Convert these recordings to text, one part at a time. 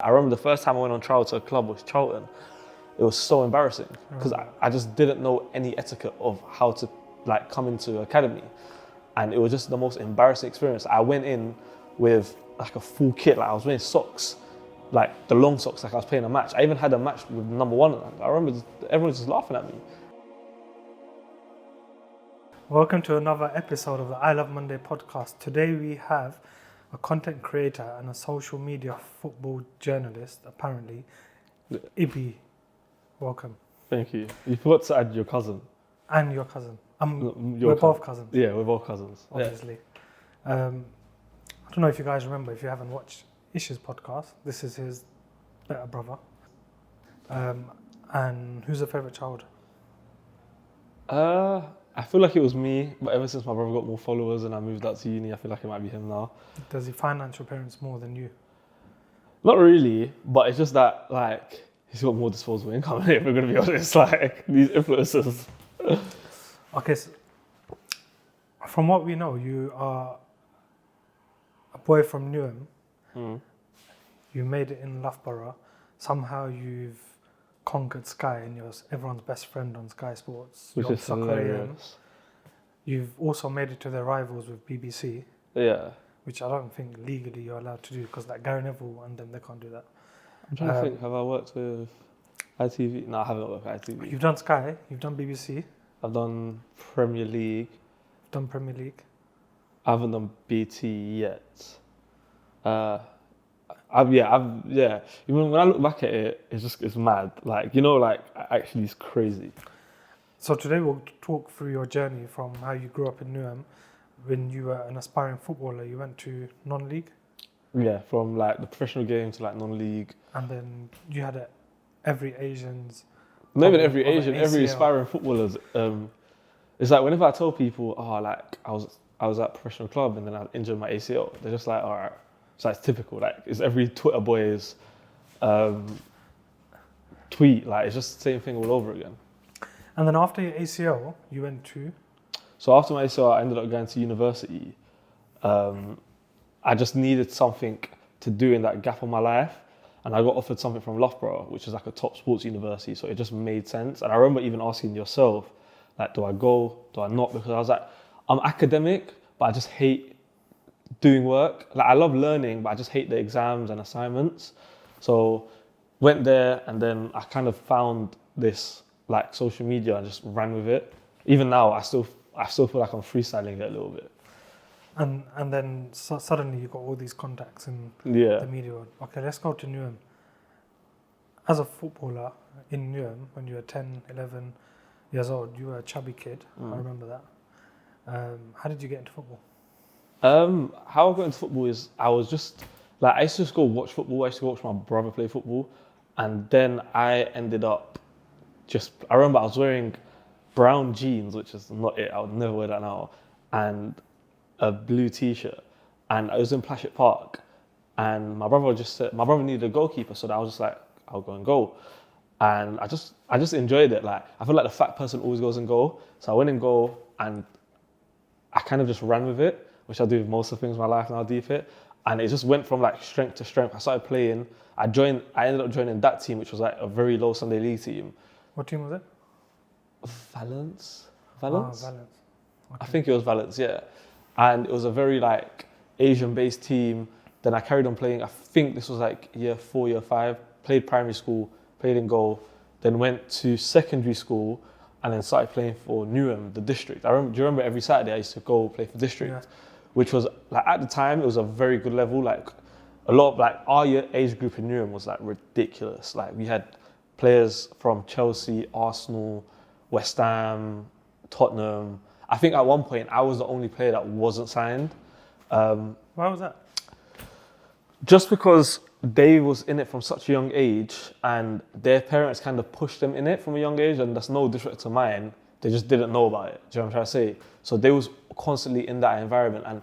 I remember the first time I went on trial to a club was Charlton. It was so embarrassing because I just didn't know any etiquette of how to come into academy. And it was just the most embarrassing experience. I went in with like a full kit, like I was wearing socks, like the long socks, like I was playing a match. I even had a match with number one. I remember everyone was just laughing at me. Welcome to another episode of the I Love Monday podcast. Today we have a content creator and a social media football journalist, apparently, Ibi. Welcome. Thank you. You forgot to add your cousin. And your cousin. We're both cousins. Yeah, we're both cousins. Obviously. Yeah. I don't know if you guys remember, if you haven't watched Ish's podcast, this is his better brother. And who's your favourite child? I feel like it was me, but ever since my brother got more followers and I moved out to uni, I feel like it might be him now. Does he finance your parents more than you? Not really, but it's just that he's got more disposable income, if we're going to be honest, these influencers. Okay, so from what we know, you are a boy from Newham. You made it in Loughborough. Somehow you've conquered Sky and you're everyone's best friend on Sky Sports. Which is hilarious. You've also made it to their rivals with BBC. Yeah. Which I don't think legally you're allowed to do because Gary Neville and them, they can't do that. I'm trying to think, have I worked with ITV? No, I haven't worked with ITV. You've done Sky, you've done BBC. I've done Premier League. Done Premier League. I haven't done BT yet. Even when I look back at it, it's mad. Actually it's crazy. So today we'll talk through your journey from how you grew up in Newham. When you were an aspiring footballer, you went to non-league. Yeah, from the professional game to non-league. And then you had every Asian's. Not even every Asian, every aspiring footballers. It's whenever I tell people, I was at a professional club and then I injured my ACL, they're just like, all right. So it's typical. It's every Twitter boy's tweet. It's just the same thing all over again. And then after your ACL, you went to? So after my ACL, I ended up going to university. I just needed something to do in that gap of my life. And I got offered something from Loughborough, which is a top sports university. So it just made sense. And I remember even asking yourself, do I go? Do I not? Because I was I'm academic, but I just hate doing work. I love learning, but I just hate the exams and assignments. So went there and then I kind of found this social media and just ran with it. Even now, I still feel like I'm freestyling it a little bit. And then suddenly you got all these contacts in the media world. Okay, let's go to Newham. As a footballer in Newham, when you were 10, 11 years old, you were a chubby kid. I remember that. How did you get into football? How I got into football is I was just I used to just go watch football. I used to go watch my brother play football, and then I ended up I remember I was wearing brown jeans, which is not it. I would never wear that now, and a blue t-shirt, and I was in Plashet Park, and my brother needed a goalkeeper, so I was just I'll go and goal, and I just enjoyed it. I feel like the fat person always goes in goal, so I went in goal, and I kind of just ran with it, which I do with most of the things in my life now, deep it. And it just went from strength to strength. I started playing. I ended up joining that team, which was a very low Sunday league team. What team was it? Valence? Oh, Valence. Okay. I think it was Valence, yeah. And it was a very Asian-based team. Then I carried on playing. I think this was year 4, year 5. Played primary school, played in goal. Then went to secondary school and then started playing for Newham, the district. Do you remember every Saturday I used to go play for district, which was at the time, it was a very good level. A lot of our age group in Newham was ridiculous. We had players from Chelsea, Arsenal, West Ham, Tottenham. I think at one point I was the only player that wasn't signed. Why was that? Just because they was in it from such a young age and their parents kind of pushed them in it from a young age, and that's no disrespect to mine, they just didn't know about it. Do you know what I'm trying to say? So they was constantly in that environment, and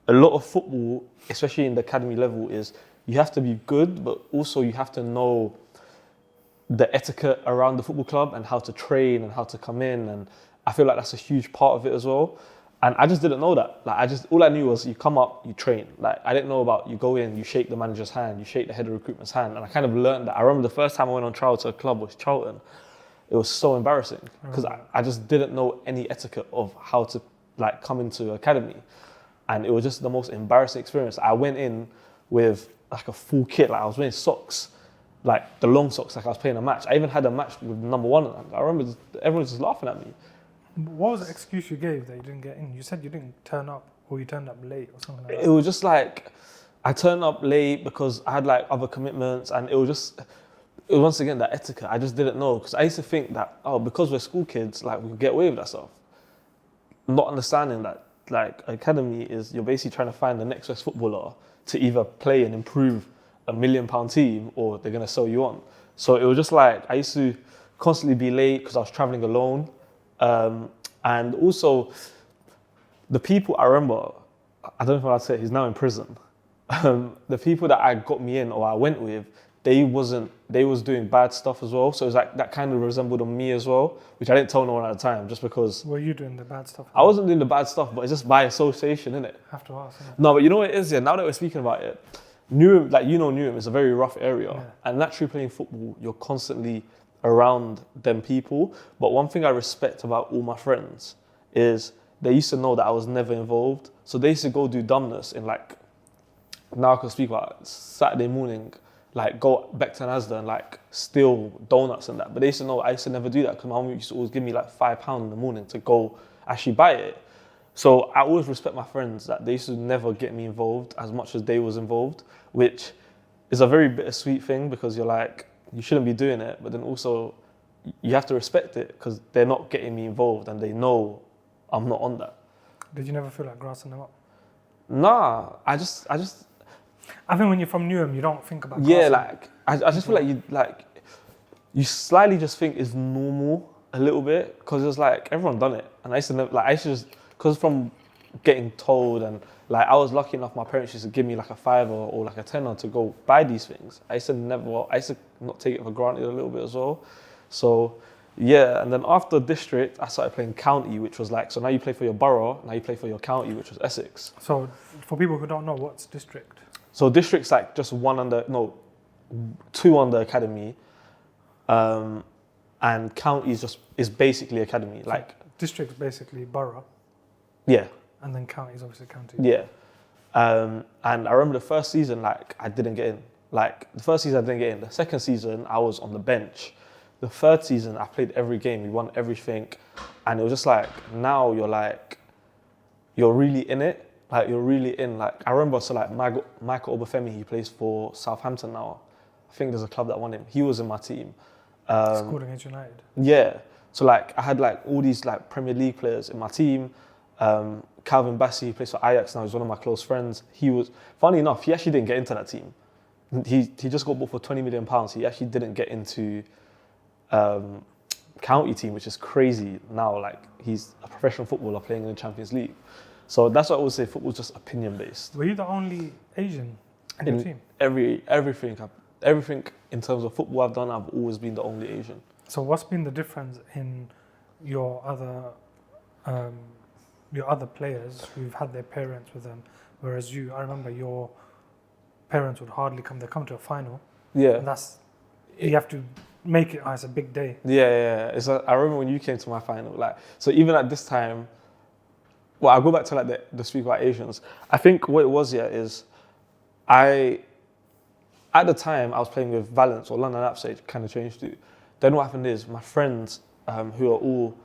a lot of football, especially in the academy level, is you have to be good, but also you have to know the etiquette around the football club and how to train and how to come in, and I feel like that's a huge part of it as well. And I just didn't know that. Like all I knew was you come up, you train. Like I didn't know about you go in, you shake the manager's hand, you shake the head of recruitment's hand. And I kind of learned that. I remember the first time I went on trial to a club was Charlton. It was so embarrassing because I just didn't know any etiquette of how to like come into academy. And it was just the most embarrassing experience. I went in with like a full kit, like I was wearing socks, like the long socks, like I was playing a match. I even had a match with number one. I remember everyone was just laughing at me. What was the excuse you gave that you didn't get in? You said you didn't turn up, or you turned up late or something like that. It was just like, I turned up late because I had like other commitments, and it was once again that etiquette. I just didn't know, because I used to think that, because we're school kids, like we could get away with that stuff. Not understanding that like academy is, you're basically trying to find the next best footballer to either play and improve a £1 million team, or they're gonna sell you on. So it was just like, I used to constantly be late because I was traveling alone. And also the people I remember, I don't know if I'd say, he's now in prison. The people that I got me in, or I went with, they was doing bad stuff as well. So it was like, that kind of resembled on me as well, which I didn't tell no one at the time, just because. Were you doing the bad stuff? I wasn't doing the bad stuff, but it's just by association, innit? Have to ask. Yeah. No, but you know what it is, yeah, now that we're speaking about it, Newham, like Newham is a very rough area. Yeah. And naturally playing football, you're constantly around them people. But one thing I respect about all my friends is they used to know that I was never involved. So they used to go do dumbness in like, now I can speak about it, Saturday morning, like go back to Asda and like steal donuts and that. But they used to know I used to never do that, because my mum used to always give me like £5 in the morning to go actually buy it. So I always respect my friends that they used to never get me involved as much as they was involved, which is a very bittersweet thing, because you're like, you shouldn't be doing it, but then also you have to respect it because they're not getting me involved and they know I'm not on that. Did you never feel like grassing them up? Nah, I just. I think when you're from Newham, you don't think about. Yeah, like I just feel like you slightly just think it's normal a little bit, because it's like everyone done it, and I used to just, because from getting told, and like I was lucky enough, my parents used to give me like a £5 or like a £10 to go buy these things. I used to not take it for granted a little bit as well. So yeah, and then after district, I started playing county, which was like, so now you play for your borough, now you play for your county, which was Essex. So for people who don't know, what's district? So district's like just two under academy, and county is basically academy. Like district's basically borough. Yeah. And then county is obviously county. Yeah. And I remember the first season, like I didn't get in. Like the first season I didn't get in. The second season I was on the bench. The third season I played every game. We won everything, and it was just like, now you're really in it. Like you're really in. Like I remember, so like Michael Obafemi, he plays for Southampton now. I think there's a club that won him. He was in my team. Scored against United. Yeah. So like I had like all these like Premier League players in my team. Calvin Bassey, who plays for Ajax now, he's one of my close friends. He was, funny enough, he actually didn't get into that team. He just got bought for £20 million. He actually didn't get into county team, which is crazy now. Like he's a professional footballer playing in the Champions League. So that's what I would say, football's just opinion based. Were you the only Asian in your team? Everything in terms of football I've done, I've always been the only Asian. So what's been the difference in your other players who've had their parents with them, whereas you, I remember your parents would hardly come. They come to a final. Yeah. And you have to make it. It's a big day. Yeah. I remember when you came to my final. Like, so even at this time, well, I'll go back to like the speak about Asians. I think what it was, is at the time I was playing with Valence or London Upstage, kind of changed to. Then what happened is my friends who are all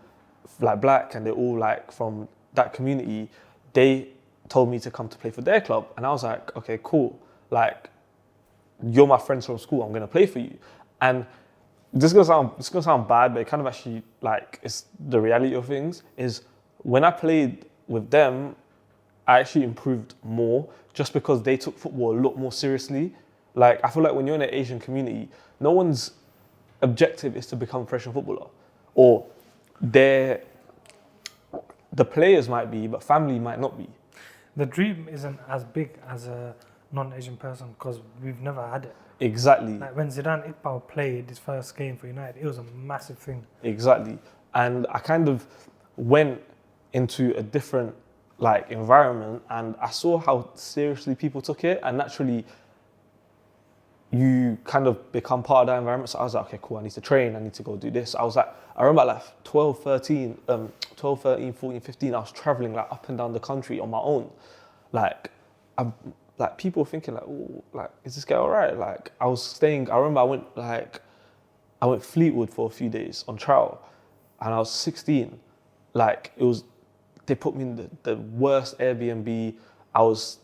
like black and they're all like from that community, they told me to come to play for their club, and I was like, okay, cool. Like, you're my friends from school. I'm gonna play for you. And this is gonna sound bad, but it kind of actually like it's the reality of things. Is when I played with them, I actually improved more just because they took football a lot more seriously. Like I feel like when you're in an Asian community, no one's objective is to become a professional footballer, or the players might be, but family might not be. The dream isn't as big as a non-Asian person because we've never had it. Exactly. Like when Zidane Iqbal played his first game for United, it was a massive thing. Exactly. And I kind of went into a different like environment, and I saw how seriously people took it, and naturally you kind of become part of that environment. So I was like, okay, cool, I need to train, I need to go do this. I remember at like 12, 13, 14, 15, I was traveling like up and down the country on my own. Like, I'm like people thinking like, oh, like, is this guy all right? Like I remember I went Fleetwood for a few days on trial, and I was 16. Like they put me in the worst Airbnb. I was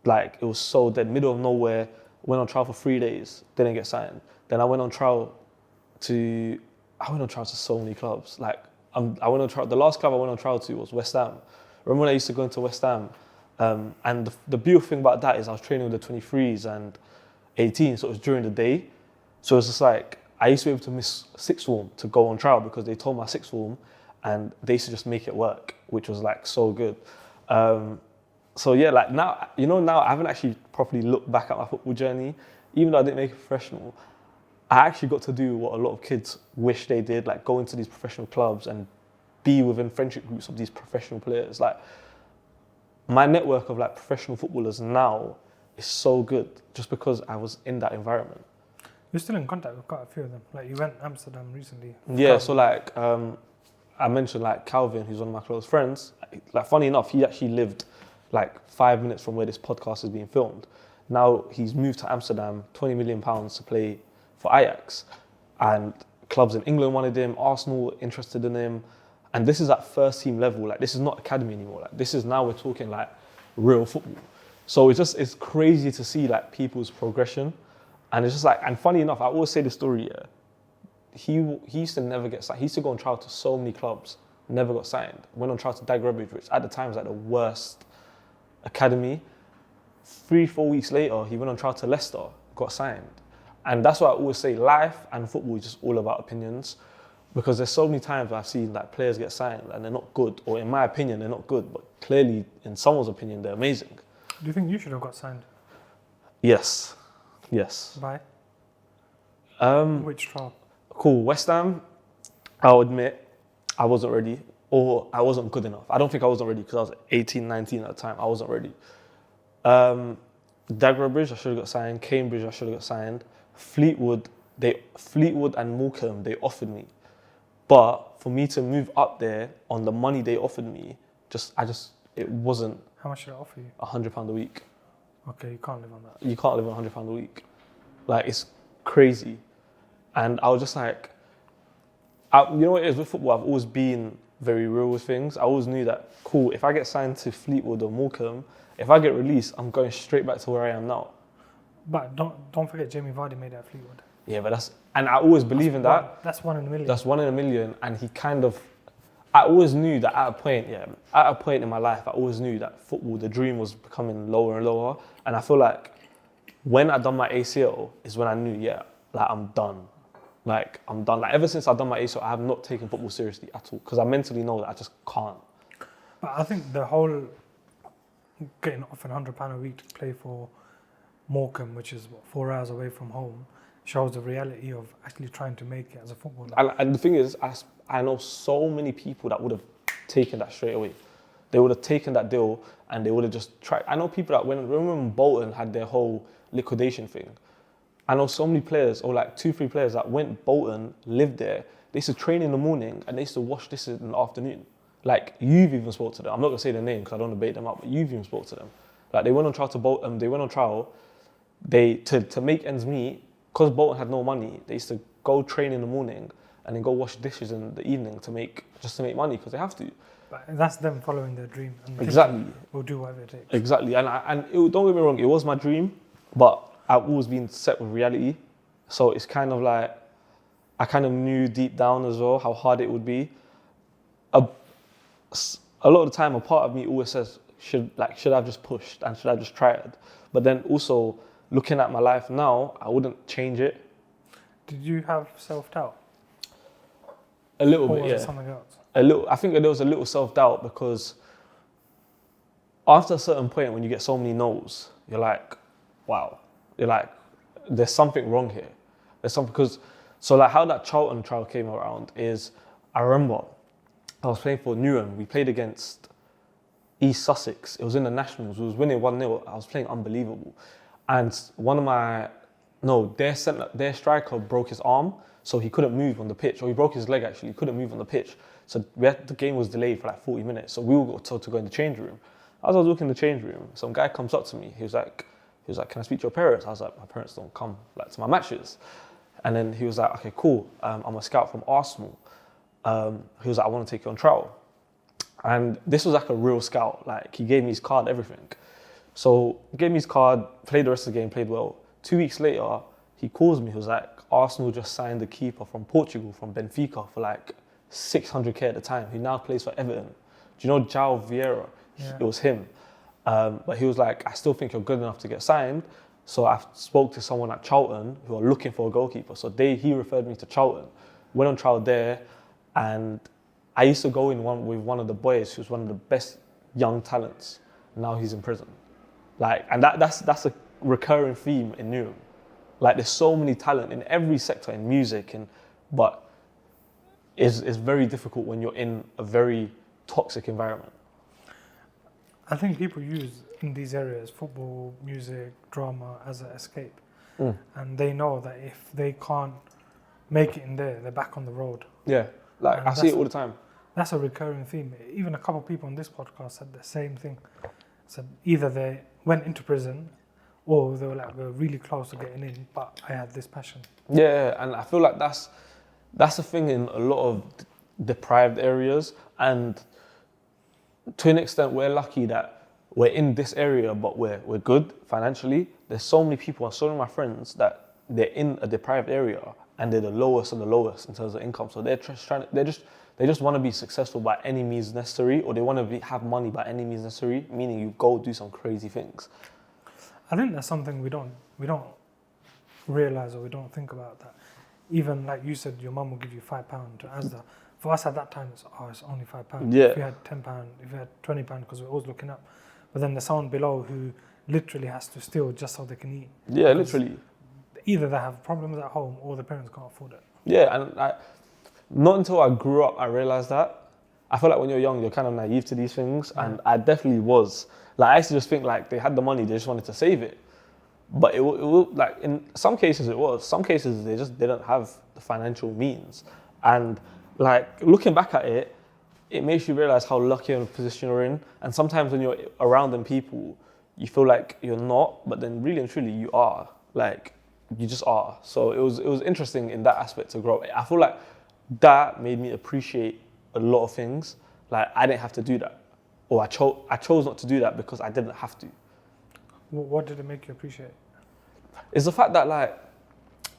like, it was so dead, middle of nowhere. Went on trial for 3 days, didn't get signed. Then I went on trial to so many clubs. Like I went on trial. The last club I went on trial to was West Ham. Remember when I used to go into West Ham? And the beautiful thing about that is I was training with the 23s and 18, so it was during the day. So it's just like I used to be able to miss sixth form to go on trial because they told my sixth form, and they used to just make it work, which was like so good. So yeah, like now I haven't actually properly looked back at my football journey. Even though I didn't make it professional, I actually got to do what a lot of kids wish they did, like go into these professional clubs and be within friendship groups of these professional players. Like my network of like professional footballers now is so good just because I was in that environment. You're still in contact with quite a few of them. Like you went to Amsterdam recently. Yeah, so like I mentioned like Calvin, who's one of my close friends. Like funny enough, he actually lived like 5 minutes from where this podcast is being filmed. Now he's moved to Amsterdam, £20 million to play for Ajax. And clubs in England wanted him, Arsenal interested in him. And this is at first team level. Like this is not academy anymore. Like this is now we're talking like real football. So it's crazy to see like people's progression. And it's just like, and funny enough, I always say the story, yeah. He used to never get signed. He used to go on trial to so many clubs, never got signed. Went on trial to Dagrabridge, which at the time was like the worst academy. 3-4 weeks later, he went on trial to Leicester, got signed. And that's why I always say life and football is just all about opinions, because there's so many times where I've seen like players get signed and they're not good, or in my opinion, they're not good, but clearly in someone's opinion, they're amazing. Do you think you should have got signed? Yes. By? Which trial? Cool. West Ham, I'll admit, I wasn't ready, or I wasn't good enough. I don't think I wasn't ready because I was 18, 19 at the time. I wasn't ready. Dagrabridge, I should have got signed. Cambridge, I should have got signed. Fleetwood and Morecambe, they offered me. But for me to move up there on the money they offered me, it wasn't. How much did it offer you? £100 a week. Okay, you can't live on that. You can't live on £100 a week. Like, it's crazy. And I was just like, you know what it is with football? I've always been very real with things. I always knew that, cool, if I get signed to Fleetwood or Morecambe, if I get released, I'm going straight back to where I am now. But don't forget Jamie Vardy made it at Fleetwood. Yeah, but I always believe in that. That's 1 in a million. That's 1 in a million. And I always knew that at a point in my life, I always knew that football, the dream was becoming lower and lower. And I feel like when I done my ACL is when I knew, I'm done. Like, I'm done. Like, ever since I've done my ACL, I have not taken football seriously at all, because I mentally know that I just can't. But I think the whole getting offered £100 a week to play for Morecambe, which is 4 hours away from home, shows the reality of actually trying to make it as a footballer. And the thing is, I know so many people that would have taken that straight away. They would have taken that deal and they would have just tried. I know people that remember when Bolton had their whole liquidation thing. I know so many players, or like 2-3 players that went Bolton, lived there. They used to train in the morning and they used to wash dishes in the afternoon. Like, you've even spoke to them. I'm not gonna say their name because I don't want to bait them up, but you've even spoke to them. Like, they went on trial to Bolton. They went on trial. To make ends meet, because Bolton had no money. They used to go train in the morning and then go wash dishes in the evening to make money because they have to. But that's them following their dream. And exactly. We'll do whatever it takes. Exactly. Don't get me wrong, it was my dream, but I've always been set with reality. So it's kind of like, I kind of knew deep down as well how hard it would be. A lot of the time, a part of me always says, should I have just pushed and should I have just tried? But then also, looking at my life now, I wouldn't change it. Did you have self-doubt? A little bit, or was yeah. it something else? I think there was a little self-doubt because after a certain point, when you get so many no's, you're like, wow. You're like, there's something wrong here. There's something, because, so like how that Charlton trial came around is, I remember I was playing for Newham. We played against East Sussex. It was in the Nationals. We was winning 1-0. I was playing unbelievable. And their striker broke his arm, so he couldn't move on the pitch. Or he broke his leg, actually. He couldn't move on the pitch. So the game was delayed for like 40 minutes. So we all got told to go in the change room. As I was walking in the change room, some guy comes up to me. He was like, can I speak to your parents? I was like, my parents don't come like to my matches. And then he was like, okay, cool. I'm a scout from Arsenal. He was like, I want to take you on trial. And this was like a real scout. Like, he gave me his card, everything. So he gave me his card, played the rest of the game, played well. 2 weeks later, he calls me. He was like, Arsenal just signed the keeper from Portugal, from Benfica, for like 600k at the time, who now plays for Everton. Do you know João Vieira? Yeah. It was him. But he was like, I still think you're good enough to get signed. So I spoke to someone at Charlton who are looking for a goalkeeper. So he referred me to Charlton. Went on trial there, and I used to go in with one of the boys who's one of the best young talents. Now he's in prison. Like, and that's a recurring theme in Newham. Like, there's so many talent in every sector, in music, but it's very difficult when you're in a very toxic environment. I think people use in these areas football, music, drama as an escape. And they know that if they can't make it in there, they're back on the road. Yeah, like I see it all the time. That's a recurring theme. Even a couple of people on this podcast said the same thing. Said either they went into prison or they were really close to getting in, but I had this passion. Yeah, and I feel like that's a thing in a lot of deprived areas, and to an extent we're lucky that we're in this area, but we're good financially. There's so many people, and so many of my friends, that they're in a deprived area and they're the lowest of the lowest in terms of income. So they just want to be successful by any means necessary, or they want to have money by any means necessary, meaning you go do some crazy things. I think that's something we don't realize, or we don't think about that. Even like you said, your mum will give you £5 to Asda. For us at that time, it's only £5. Yeah. If you had £10, if you had £20, because we're always looking up. But then there's someone below who literally has to steal just so they can eat. Yeah, literally. Either they have problems at home or the parents can't afford it. Yeah, and not until I grew up, I realized that. I feel like when you're young, you're kind of naive to these things, and I definitely was. Like, I used to just think like they had the money, they just wanted to save it. But it like in some cases it was. Some cases they just didn't have the financial means. And like looking back at it, it makes you realize how lucky of a position you're in. And sometimes when you're around them people, you feel like you're not, but then really and truly you are. Like, you just are. So it was interesting in that aspect to grow up. I feel like that made me appreciate a lot of things. Like, I didn't have to do that. Or I chose not to do that because I didn't have to. What did it make you appreciate? It's the fact that like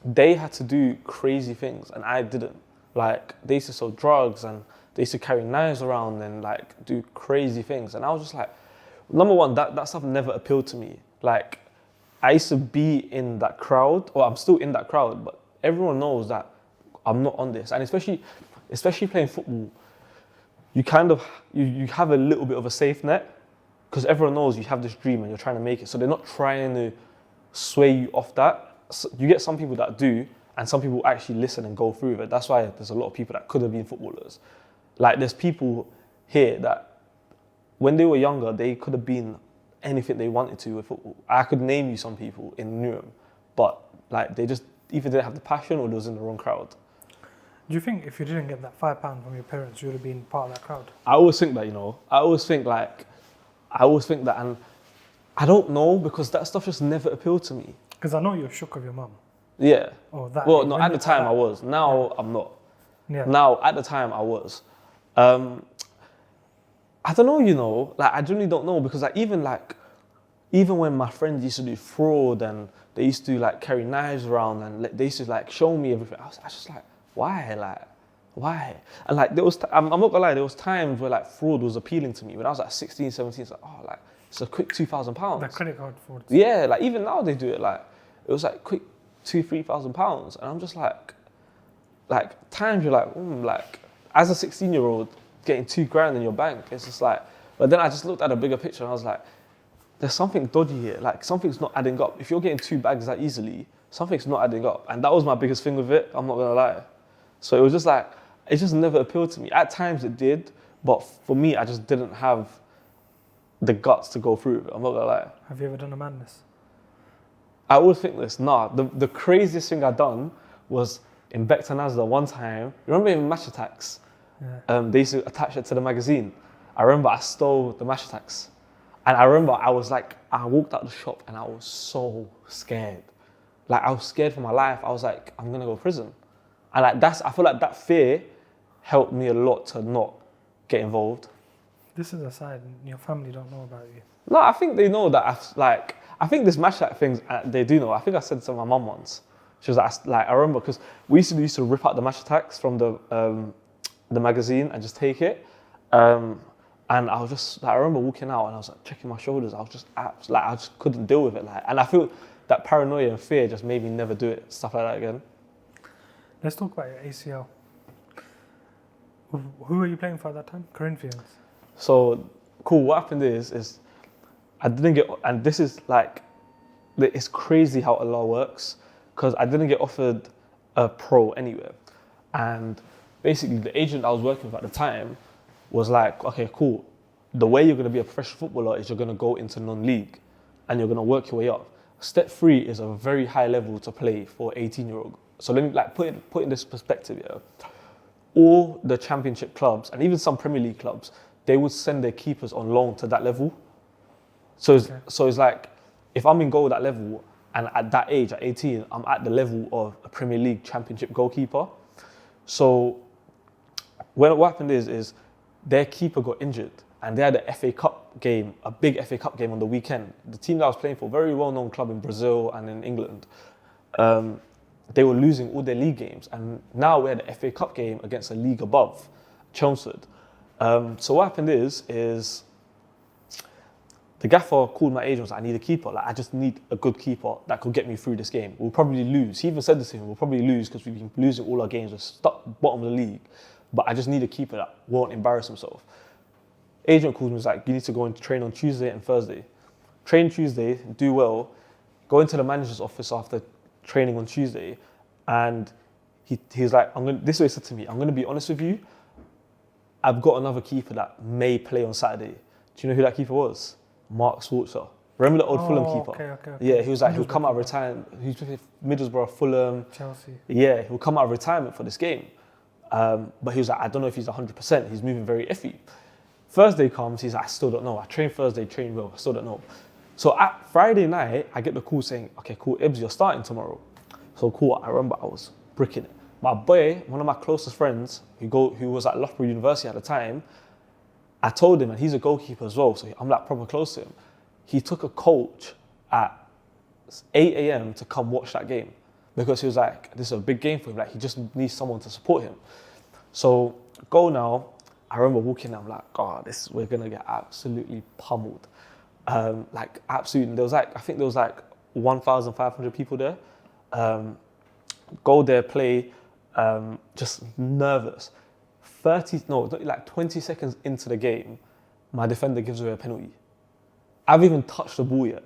they had to do crazy things and I didn't. Like, they used to sell drugs and they used to carry knives around and like do crazy things. And I was just like, number one, that stuff never appealed to me. Like, I used to be in that crowd, or I'm still in that crowd, but everyone knows that I'm not on this. And especially playing football, you kind of, you have a little bit of a safe net because everyone knows you have this dream and you're trying to make it. So they're not trying to sway you off that. So you get some people that do, and some people actually listen and go through with it. That's why there's a lot of people that could have been footballers. Like, there's people here that when they were younger, they could have been anything they wanted to with football. I could name you some people in Newham, but like they just either didn't have the passion or they was in the wrong crowd. Do you think if you didn't get that £5 from your parents, you would have been part of that crowd? I always think that, I always think that, and I don't know, because that stuff just never appealed to me. Because I know you're shook of your mum. Yeah. Oh, that. Well, no, at the time I was. Now I'm not. Yeah. Now, at the time I was. I don't know, like I genuinely don't know, because like even when my friends used to do fraud and they used to like carry knives around and they used to like show me everything, I was just like, why? Like, why? And like I'm not gonna lie, there was times where like fraud was appealing to me. When I was like 16, 17, it's like, oh, like it's a quick £2,000. Like credit card fraud. Yeah, like even now they do it. Like it was like quick £2,000-3,000, and I'm just like times you're like as a 16-year-old getting £2,000 in your bank, it's just like. But then I just looked at a bigger picture and I was like, there's something dodgy here. Like something's not adding up. If you're getting 2 bags that easily, something's not adding up. And that was my biggest thing with it. I'm not gonna lie. So it was just like it just never appealed to me. At times it did, but for me, I just didn't have the guts to go through with it. I'm not gonna lie. Have you ever done a madness? I always think this. Nah, the craziest thing I done was in Baiteze one time. You remember in Match Attacks? Yeah. They used to attach it to the magazine. I remember I stole the Match Attacks. And I remember I walked out the shop and I was so scared. Like, I was scared for my life. I was like, I'm gonna go to prison. And I feel like that fear helped me a lot to not get involved. This is a side your family don't know about you. No, I think they know that I think this Match Attack things, they do know. I think I said to my mum once. She was like, I remember, because we used to rip out the Match Attacks from the magazine and just take it. And I was just, I remember walking out and I was like checking my shoulders. I was just, I just couldn't deal with it. And I feel that paranoia and fear just made me never do it, stuff like that again. Let's talk about your ACL. Who were you playing for at that time? Corinthians. So, cool, what happened is I didn't get, and this is like, it's crazy how Allah works, because I didn't get offered a pro anywhere. And basically the agent I was working with at the time was like, okay, cool. The way you're going to be a professional footballer is you're going to go into non-league and you're going to work your way up. Step 3 is a very high level to play for 18-year-old. So let me like put in this perspective, yeah. All the championship clubs and even some Premier League clubs, they would send their keepers on loan to that level. So it's like, if I'm in goal at that level and at that age, at 18, I'm at the level of a Premier League championship goalkeeper. So what happened is their keeper got injured and they had a FA Cup game, a big FA Cup game on the weekend. The team that I was playing for, very well-known club in Brazil and in England, they were losing all their league games. And now we had an FA Cup game against a league above, Chelmsford. So what happened is the gaffer called my agent and was like, I need a keeper. Like, I just need a good keeper that could get me through this game. We'll probably lose. He even said this to him, we'll probably lose because we've been losing all our games. We're stuck bottom of the league. But I just need a keeper that won't embarrass himself. Agent calls me, was like, you need to go and train on Tuesday and Thursday. Train Tuesday, do well, go into the manager's office after training on Tuesday, and he's like, this is what he said to me, I'm going to be honest with you, I've got another keeper that may play on Saturday. Do you know who that keeper was? Mark Schwarzer. Remember the old Fulham keeper? Okay. Yeah, he was like, he'll come out of retirement. He's with Middlesbrough, Fulham. Chelsea. Yeah, he'll come out of retirement for this game. But he was like, I don't know if he's 100%. He's moving very iffy. Thursday comes, he's like, I still don't know. I trained Thursday, trained well, I still don't know. So at Friday night, I get the call saying, okay, cool, Ibs, you're starting tomorrow. So cool, I remember I was bricking it. My boy, one of my closest friends, who was at Loughborough University at the time, I told him, and he's a goalkeeper as well, so I'm like proper close to him. He took a coach at 8 a.m. to come watch that game because he was like, this is a big game for him. Like, he just needs someone to support him. So go now. I remember walking there, I'm like, God, we're gonna get absolutely pummeled. Like absolutely, I think there was like 1,500 people there. Go there, play, just nervous. 20 seconds into the game, my defender gives away a penalty. I've even touched the ball yet.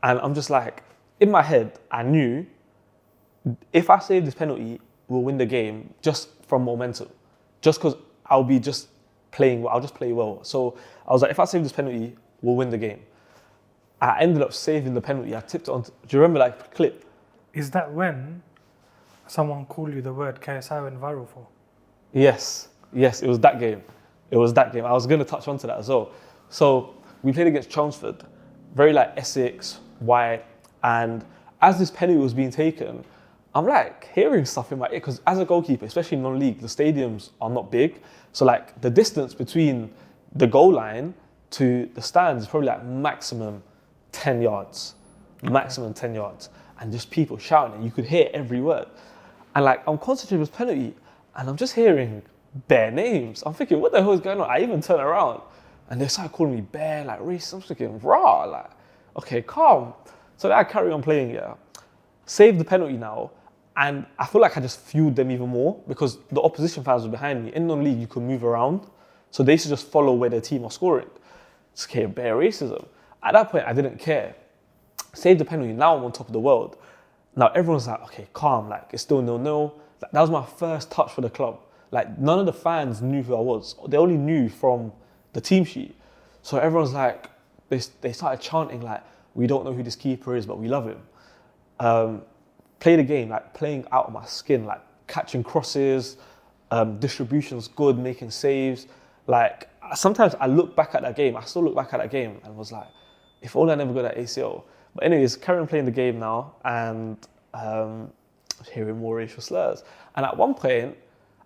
And I'm just like, in my head, I knew if I save this penalty, we'll win the game just from momentum. Just because I'll just play well. So I was like, if I save this penalty, we'll win the game. I ended up saving the penalty. I tipped it on. Do you remember that clip? Is that when someone called you the word KSI went viral for? Yes, it was that game. I was going to touch onto that as well. So we played against Chelmsford, very like Essex, white, and as this penalty was being taken, I'm like hearing stuff in my ear, because as a goalkeeper, especially non-league, the stadiums are not big. So like the distance between the goal line to the stands is probably like maximum 10 yards. And just people shouting, and you could hear every word. And like, I'm concentrating with penalty, and I'm just hearing bare names. I'm thinking, what the hell is going on? I even turn around, and they started calling me bare, like racist. I'm thinking, rah, like, okay, calm. So then I carry on playing, yeah. Save the penalty now, and I feel like I just fueled them even more, because the opposition fans were behind me. In non-league, you could move around, so they should just follow where their team are scoring. It's bare racism. At that point, I didn't care. Saved the penalty, now I'm on top of the world. Now everyone's like, okay, calm, like it's still 0-0. That was my first touch for the club. Like, none of the fans knew who I was. They only knew from the team sheet. So everyone's like, they started chanting like, we don't know who this keeper is, but we love him. Play the game, like playing out of my skin, like catching crosses, distributions good, making saves. Like, sometimes I look back at that game, I still look back at that game and was like, if only I never got that ACL. But anyways, carry on playing the game now and hearing more racial slurs. And at one point,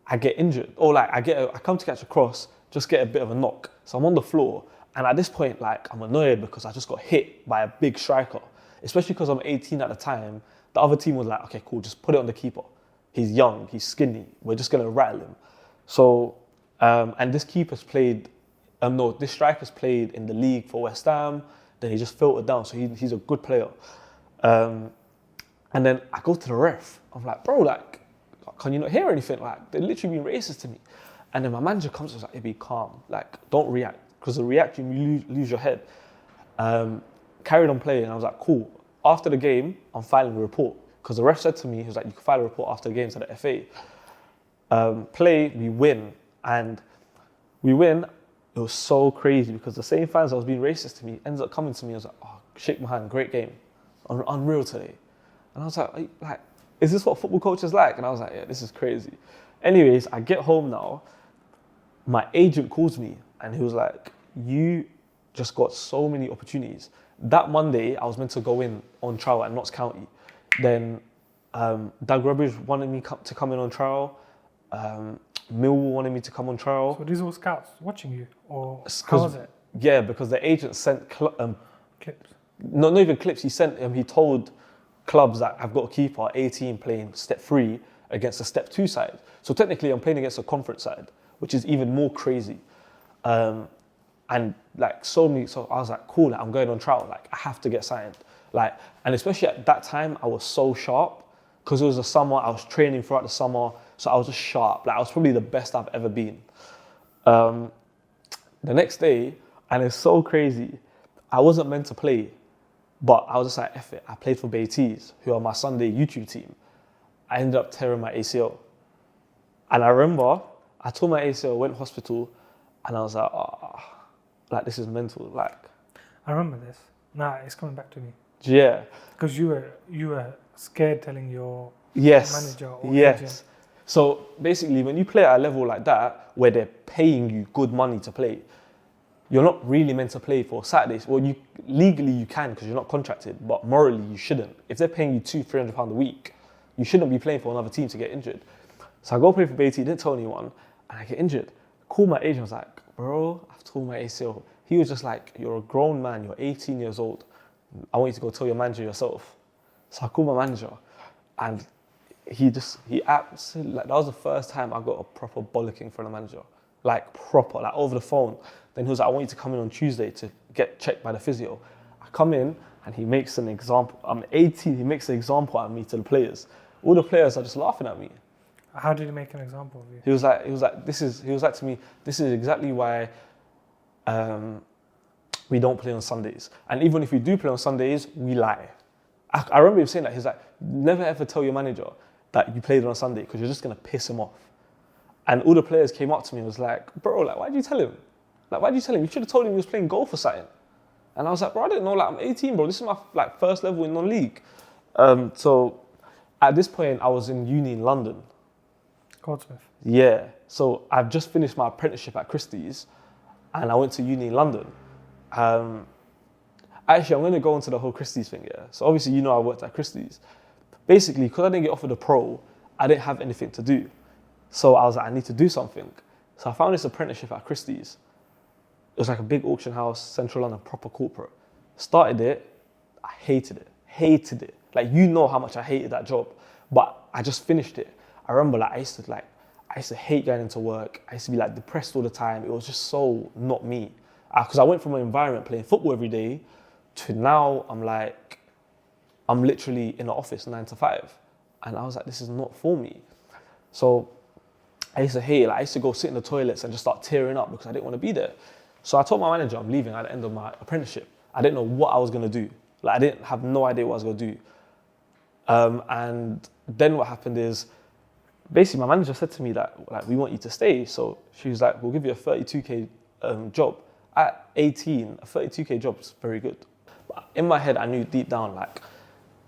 I get injured, or like I come to catch a cross, just get a bit of a knock. So I'm on the floor, and at this point, like, I'm annoyed because I just got hit by a big striker, especially because I'm 18 at the time. The other team was like, okay, cool, just put it on the keeper. He's young, he's skinny, we're just gonna rattle him. So, and this this striker's played in the league for West Ham, then he just filtered down, so he's a good player. And then I go to the ref, I'm like, bro, like, can you not hear anything? Like, they're literally being racist to me. And then my manager comes and was like, hey, be calm, like, don't react, because the reaction, you lose your head. Carried on playing, and I was like, cool. After the game, I'm filing a report, because the ref said to me, he was like, you can file a report after the game to the FA. We win, and we win. It was so crazy, because the same fans that was being racist to me ended up coming to me and was like, oh, shake my hand, great game, unreal today. And I was like, is this what football coaches like? And I was like, yeah, this is crazy. Anyways, I get home now, my agent calls me and he was like, you just got so many opportunities. That Monday, I was meant to go in on trial at Notts County. Then Doug Rubbish wanted me to come in on trial. Millwall wanted me to come on trial. So these are all scouts watching you, or how was it? Yeah, because the agent sent Clips. not even clips. He told clubs that I've got a keeper, 18, playing step 3 against a step 2 side. So technically, I'm playing against a conference side, which is even more crazy. And like so I was like, cool, like, I'm going on trial. Like, I have to get signed. Like, and especially at that time, I was so sharp because it was the summer. I was training throughout the summer, so I was just sharp. Like, I was probably the best I've ever been. The next day, and it's so crazy, I wasn't meant to play, but I was just like, F it. I played for Baiteze, who are my Sunday YouTube team. I ended up tearing my ACL. And I remember I tore my ACL, went to hospital, and I was like, oh, like, this is mental. Like, I remember this. Nah, it's coming back to me. Yeah. Because you were scared telling your Yes. manager or Yes. agent. So basically, when you play at a level like that, where they're paying you good money to play, you're not really meant to play for Saturdays. Well, legally you can because you're not contracted, but morally you shouldn't. If they're paying you £200-300 a week, you shouldn't be playing for another team to get injured. So I go play for Baiteze, didn't tell anyone, and I get injured. Called my agent, was like, bro, I've torn my ACL. He was just like, you're a grown man, you're 18 years old. I want you to go tell your manager yourself. So I called my manager, and he absolutely, like, that was the first time I got a proper bollocking from the manager. Like, proper, like, over the phone. Then he was like, I want you to come in on Tuesday to get checked by the physio. I come in, and he makes an example. I'm 18, he makes an example out of me to the players. All the players are just laughing at me. How did he make an example of you? He was like to me, this is exactly why we don't play on Sundays. And even if we do play on Sundays, we lie. I remember him saying that. He's like, never ever tell your manager that you played on a Sunday because you're just going to piss him off. And all the players came up to me and was like, bro, like, why'd you tell him? Like, why'd you tell him? You should have told him he was playing golf or something. And I was like, bro, I didn't know, like, I'm 18, bro. This is my, like, first level in non-league. So at this point, I was in uni in London. Goldsmith. Yeah. So I've just finished my apprenticeship at Christie's and I went to uni in London. Actually, I'm going to go into the whole Christie's thing, yeah. So obviously, you know, I worked at Christie's. Basically, because I didn't get offered a pro, I didn't have anything to do. So I was like, I need to do something. So I found this apprenticeship at Christie's. It was like a big auction house, central London, proper corporate. Started it, I hated it. Like, you know how much I hated that job, but I just finished it. I remember, like, I used to hate going into work. I used to be, like, depressed all the time. It was just so not me. Because I went from an environment playing football every day to now I'm literally in the office 9 to 5. And I was like, this is not for me. So I used to hate it. Like, I used to go sit in the toilets and just start tearing up because I didn't want to be there. So I told my manager I'm leaving at the end of my apprenticeship. I didn't know what I was going to do. Like, I didn't have no idea what I was going to do. And then what happened is basically my manager said to me that like we want you to stay. So she was like, we'll give you a 32k job. At 18, a 32k job is very good. But in my head, I knew deep down, like,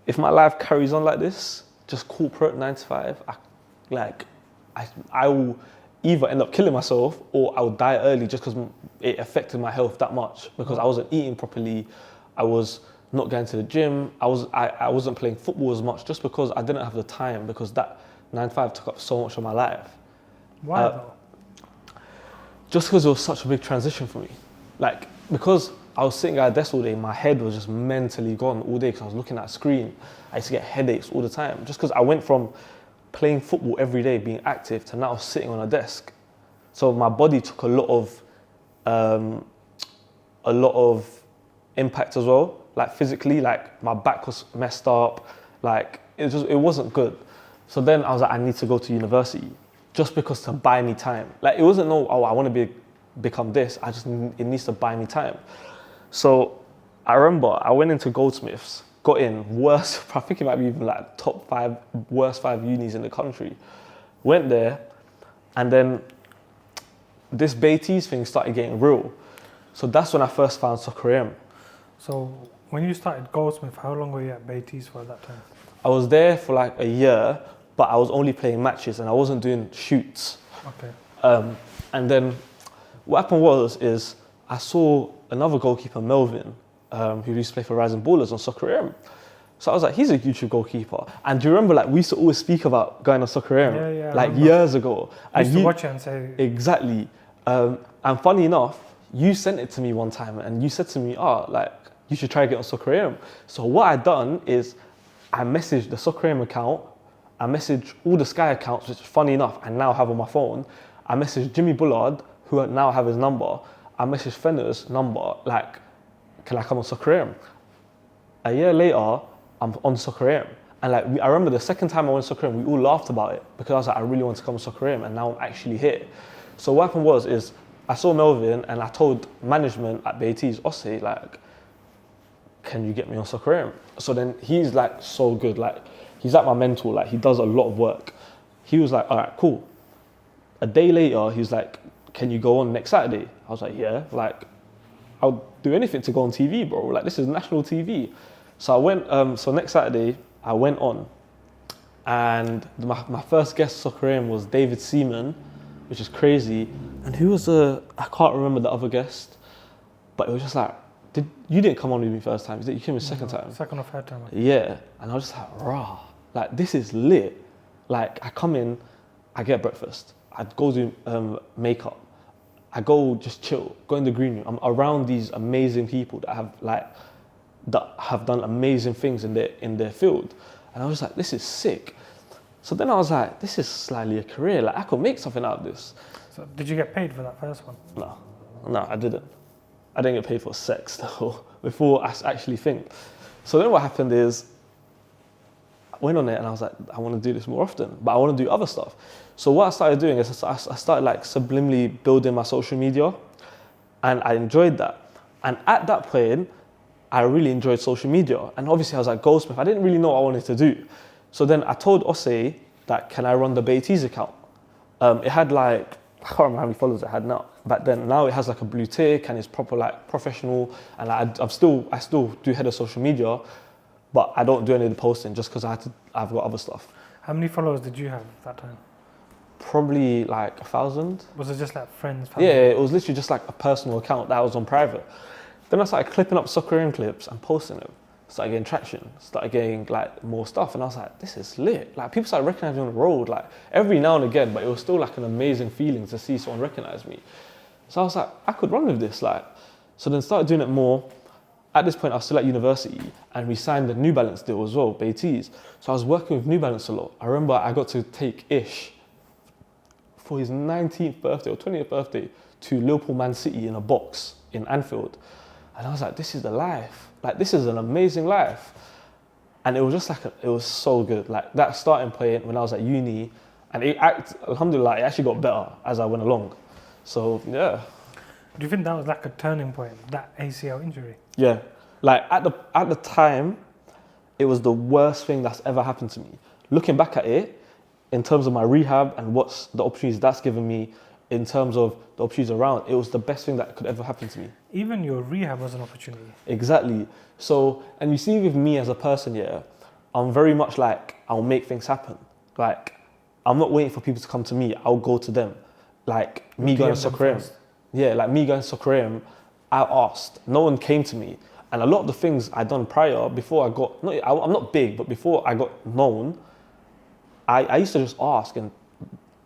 if my life carries on like this, just corporate 9 to 5, I will either end up killing myself or I will die early just because it affected my health that much, because I wasn't eating properly, I was not going to the gym, I wasn't playing football as much just because I didn't have the time, because that 9 to 5 took up so much of my life. Why though? Just because it was such a big transition for me. Like, because I was sitting at a desk all day, my head was just mentally gone all day because I was looking at a screen. I used to get headaches all the time, just because I went from playing football every day, being active, to now sitting on a desk. So my body took a lot of impact as well. Like physically, like my back was messed up. Like it wasn't good. So then I was like, I need to go to university, just because to buy me time. Like it wasn't I want to become this. It needs to buy me time. So I remember I went into Goldsmiths, got in, worst, I think it might be even like top 5, worst 5 unis in the country. Went there, and then this Baiteze thing started getting real. So that's when I first found Soccer AM. So when you started Goldsmith, how long were you at Baiteze for at that time? I was there for like a year, but I was only playing matches and I wasn't doing shoots. Okay. And then what happened is I saw another goalkeeper, Melvin, who used to play for Rising Ballers on Soccer AM. So I was like, he's a YouTube goalkeeper. And do you remember, like, we used to always speak about going on Soccer AM, Yeah, like years ago. I used to watch it and say... Exactly. And funny enough, you sent it to me one time and you said to me, like, you should try to get on Soccer AM. So what I done is I messaged the Soccer AM account, I messaged all the Sky accounts, which funny enough, I now have on my phone. I messaged Jimmy Bullard, who I now have his number. I messaged Fenner's number, like, can I come on Soccer AM? A year later, I'm on Soccer AM. And like, I remember the second time I went to Soccer AM, we all laughed about it, because I was like, I really want to come on Soccer AM, and now I'm actually here. So what happened is I saw Melvin and I told management at Baiteze, Ossie, like, can you get me on Soccer AM? So then he's like so good, like he's like my mentor, like he does a lot of work. He was like, all right, cool. A day later, he was like, can you go on next Saturday? I was like, yeah, like I'll do anything to go on TV, bro. Like this is national TV. So I went, so next Saturday, I went on, and my first guest Soccer AM was David Seaman, which is crazy. And who was I can't remember the other guest, but it was just like, you didn't come on with me first time, you came in second time? Second or third time. Yeah, and I was just like, rah, like this is lit. Like I come in, I get breakfast, I go do makeup, I go just chill, go in the green room. I'm around these amazing people that have done amazing things in their field. And I was like, this is sick. So then I was like, this is slightly a career, like I could make something out of this. So did you get paid for that first one? No, I didn't. I didn't get paid for sex though, before I actually think. So then what happened is, I went on it and I was like, I want to do this more often, but I want to do other stuff. So what I started doing is I started like subliminally building my social media, and I enjoyed that. And at that point, I really enjoyed social media. And obviously I was like, Goldsmith, I didn't really know what I wanted to do. So then I told Osei that, can I run the Baiteze account? It had like, I can't remember how many followers it had now. Back then, now it has like a blue tick and it's proper like professional. And I still do head of social media, but I don't do any of the posting just because I've got other stuff. How many followers did you have at that time? Probably like 1,000. Was it just like friends? Family? Yeah, it was literally just like a personal account that I was on private. Then I started clipping up Soccer AM clips and posting them. Started getting traction, started getting like more stuff, and I was like, this is lit. Like people started recognizing me on the road, like every now and again, but it was still like an amazing feeling to see someone recognize me. So I was like, I could run with this, like. So then started doing it more. At this point, I was still at university, and we signed the New Balance deal as well, Baiteze. So I was working with New Balance a lot. I remember I got to take Ish for his 19th birthday or 20th birthday to Liverpool Man City in a box in Anfield. And I was like, this is the life. Like, this is an amazing life. And it was just like, it was so good. Like, that starting point when I was at uni, and alhamdulillah, it actually got better as I went along. So, yeah. Do you think that was like a turning point, that ACL injury? Yeah. Like, at the time, it was the worst thing that's ever happened to me. Looking back at it, in terms of my rehab and what's the opportunities that's given me in terms of the opportunities around, it was the best thing that could ever happen to me. Even your rehab was an opportunity. Exactly. So, and you see with me as a person, yeah, I'm very much like, I'll make things happen. Like, I'm not waiting for people to come to me, I'll go to them. Like, me going to Soccer. Yeah, like me going to Soccer, I asked. No one came to me. And a lot of the things I'd done prior, before I got, I'm not big, but before I got known, I used to just ask and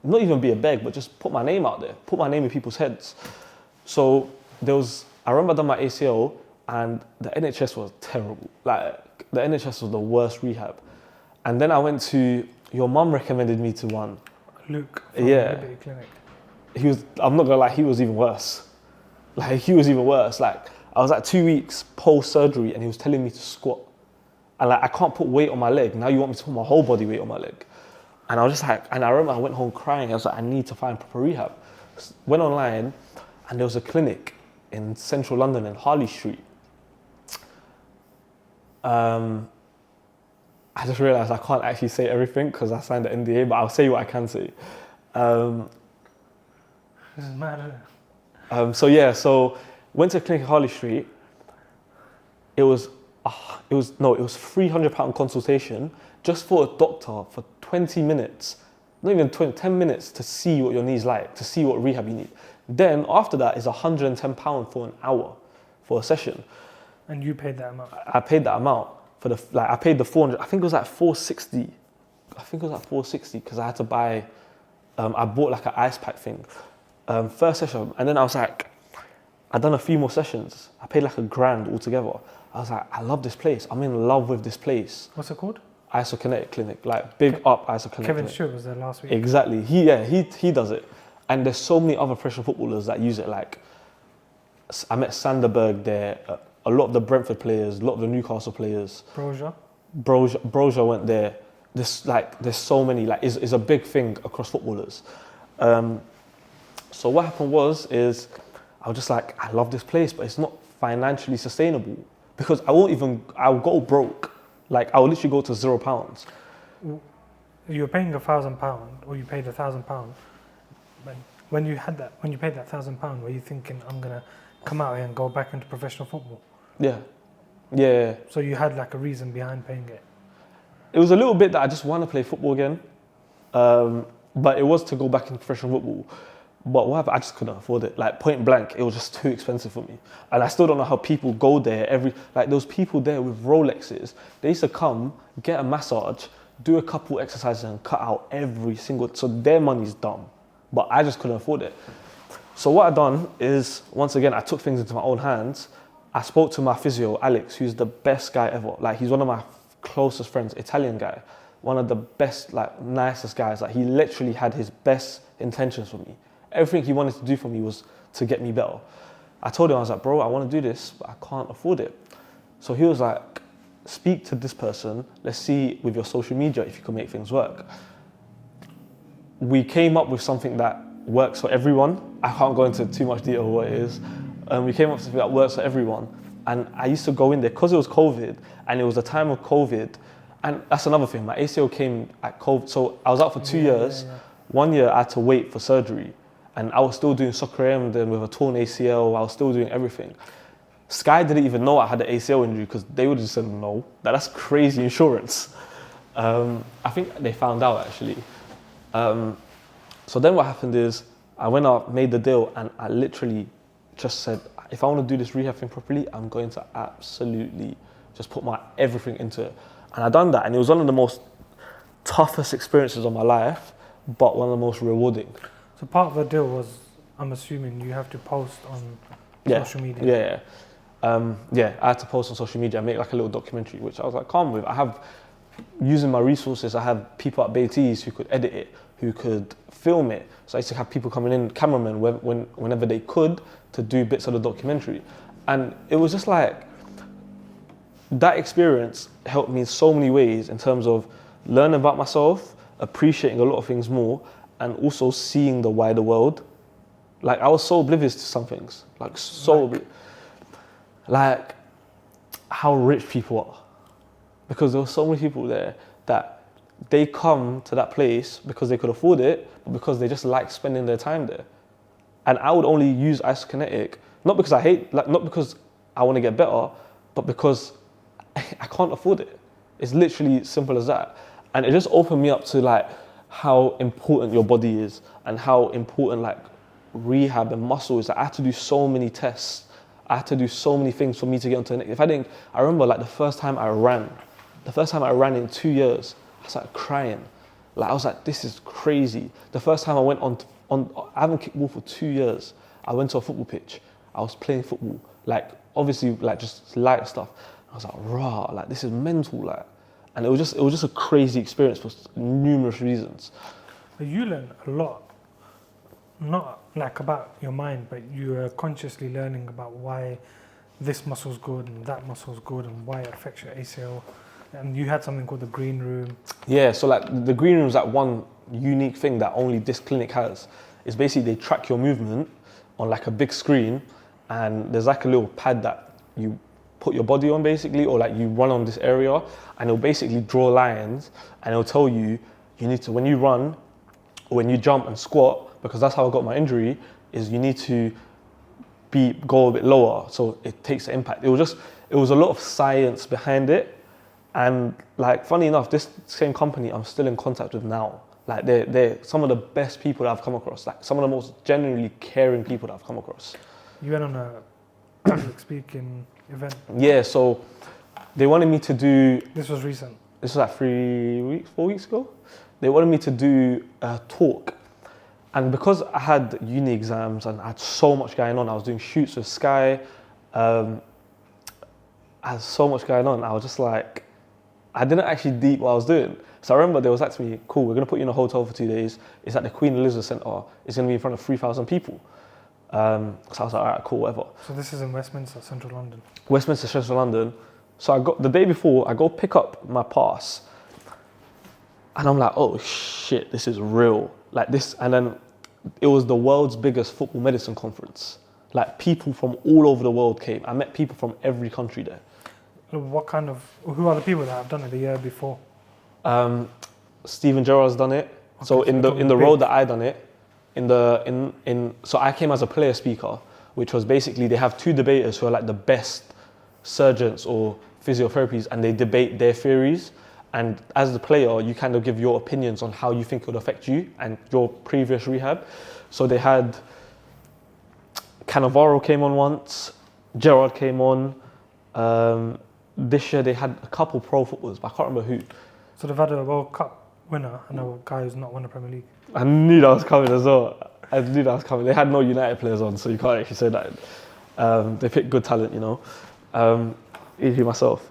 not even be a beg, but just put my name out there, put my name in people's heads. So I remember I done my ACL and the NHS was terrible. Like, the NHS was the worst rehab. And then I went to, your mum recommended me to one. Luke from Liberty Clinic. I'm not gonna lie, he was even worse. Like, he was even worse. Like, I was like 2 weeks post-surgery and he was telling me to squat. And like, I can't put weight on my leg. Now you want me to put my whole body weight on my leg. And I was just like, and I remember I went home crying. I was like, I need to find proper rehab. Went online and there was a clinic in central London in Harley Street. I just realized I can't actually say everything because I signed the NDA, but I'll say what I can say. This is mad. So went to a clinic in Harley Street. It was £300 consultation just for a doctor for 20 minutes, not even 20, 10 minutes to see what your knee's like, to see what rehab you need. Then after that is £110 for an hour for a session. And you paid that amount? I paid that amount for I paid the 400, I think it was like 460. I think it was like 460 because I had to buy, I bought like an ice pack thing. First session, and then I was like, I'd done a few more sessions. I paid like $1,000 altogether. I was like, I love this place. I'm in love with this place. What's it called? Isokinetic Clinic, like big up Isokinetic Kevin Clinic. Stewart was there last week. Exactly. He does it. And there's so many other professional footballers that use it. Like, I met Sanderberg there, a lot of the Brentford players, a lot of the Newcastle players. Broja went there. There's so many, like, it's a big thing across footballers. So what happened is I was just like, I love this place, but it's not financially sustainable because I'll go broke. Like, I'll literally go to £0. You were paying £1,000 or you paid £1,000. But when you paid that £1,000, were you thinking, I'm going to come out here and go back into professional football? Yeah. So you had like a reason behind paying it? It was a little bit that I just want to play football again. But it was to go back into professional football. But what happened? I just couldn't afford it. Like, point blank, it was just too expensive for me. And I still don't know how people go there those people there with Rolexes, they used to come, get a massage, do a couple exercises and cut out every single, so their money's dumb. But I just couldn't afford it. So what I done is, once again, I took things into my own hands. I spoke to my physio, Alex, who's the best guy ever. Like, he's one of my closest friends, Italian guy. One of the best, like, nicest guys. Like, he literally had his best intentions for me. Everything he wanted to do for me was to get me better. I told him, I was like, bro, I want to do this, but I can't afford it. So he was like, speak to this person. Let's see with your social media if you can make things work. We came up with something that works for everyone. I can't go into too much detail of what it is. We came up with something that works for everyone. And I used to go in there because it was COVID and it was a time of COVID. And that's another thing. My ACL came at COVID. So I was out for 2 years. 1 year I had to wait for surgery. And I was still doing soccer and then with a torn ACL, I was still doing everything. Sky didn't even know I had an ACL injury because they would have just said, no, that's crazy insurance. I think they found out actually. So then what happened is I went out, made the deal, and I literally just said, if I want to do this rehab thing properly, I'm going to absolutely just put my everything into it. And I done that, and it was one of the most toughest experiences of my life, but one of the most rewarding. So part of the deal was, I'm assuming you have to post on social media. Yeah, I had to post on social media and make like a little documentary, which I was like calm with. I have, using my resources, I had people at Baiteze who could edit it, who could film it. So I used to have people coming in, cameramen, whenever they could, to do bits of the documentary. And it was just like, that experience helped me in so many ways in terms of learning about myself, appreciating a lot of things more, and also seeing the wider world. Like, I was so oblivious to some things, like how rich people are. Because there were so many people there that they come to that place because they could afford it, but because they just like spending their time there. And I would only use isokinetic, not because I hate, like, not because I want to get better, but because I can't afford it. It's literally simple as that. And it just opened me up to like how important your body is and how important like rehab and muscle is. I had to do so many tests. I had to do so many things for me to get onto the next. If I didn't, I remember like the first time I ran in 2 years, I started crying. Like I was like, this is crazy. The first time I went on, I haven't kicked ball for 2 years. I went to a football pitch. I was playing football, like obviously like just light stuff. I was like, rah, like this is mental, like. And it was just a crazy experience for numerous reasons. You learn a lot, not like about your mind, but you are consciously learning about why this muscle's good and that muscle's good and why it affects your ACL. And you had something called the green room. Yeah, so like the green room is like one unique thing that only this clinic has. It's basically they track your movement on like a big screen, and there's like a little pad that you put your body on basically, or like you run on this area, and it'll basically draw lines, and it'll tell you need to, when you run or when you jump and squat, because that's how I got my injury, is you need to go a bit lower so it takes the impact. It was a lot of science behind it. And like, funny enough, this same company I'm still in contact with now. Like they're some of the best people that I've come across, like some of the most genuinely caring people that I've come across. You went on a public speaking event? Yeah, so they wanted me to do... This was recent? This was like 4 weeks ago. They wanted me to do a talk. And because I had uni exams and I had so much going on, I was doing shoots with Sky, I had so much going on, I was just like, I didn't actually deep what I was doing. So I remember they was like to me, cool, we're gonna put you in a hotel for 2 days. It's at the Queen Elizabeth Centre. It's gonna be in front of 3,000 people. So I was like, all right, cool, whatever. So this is in Westminster, Central London? Westminster, Central London. So the day before, I go pick up my pass, and I'm like, oh shit, this is real. Like this, and then it was the world's biggest football medicine conference. Like people from all over the world came. I met people from every country there. Who are the people that have done it the year before? Steven Gerrard's done it. Okay, so in the role that I done it, so I came as a player speaker, which was basically they have two debaters who are like the best surgeons or physiotherapists, and they debate their theories. And as the player, you kind of give your opinions on how you think it would affect you and your previous rehab. So they had Cannavaro came on once, Gerrard came on. This year they had a couple pro footballers, but I can't remember who. So they've had a World Cup winner and a guy who's not won the Premier League. I knew that was coming as well. They had no United players on, so you can't actually say that. They picked good talent, you know. E.g. myself.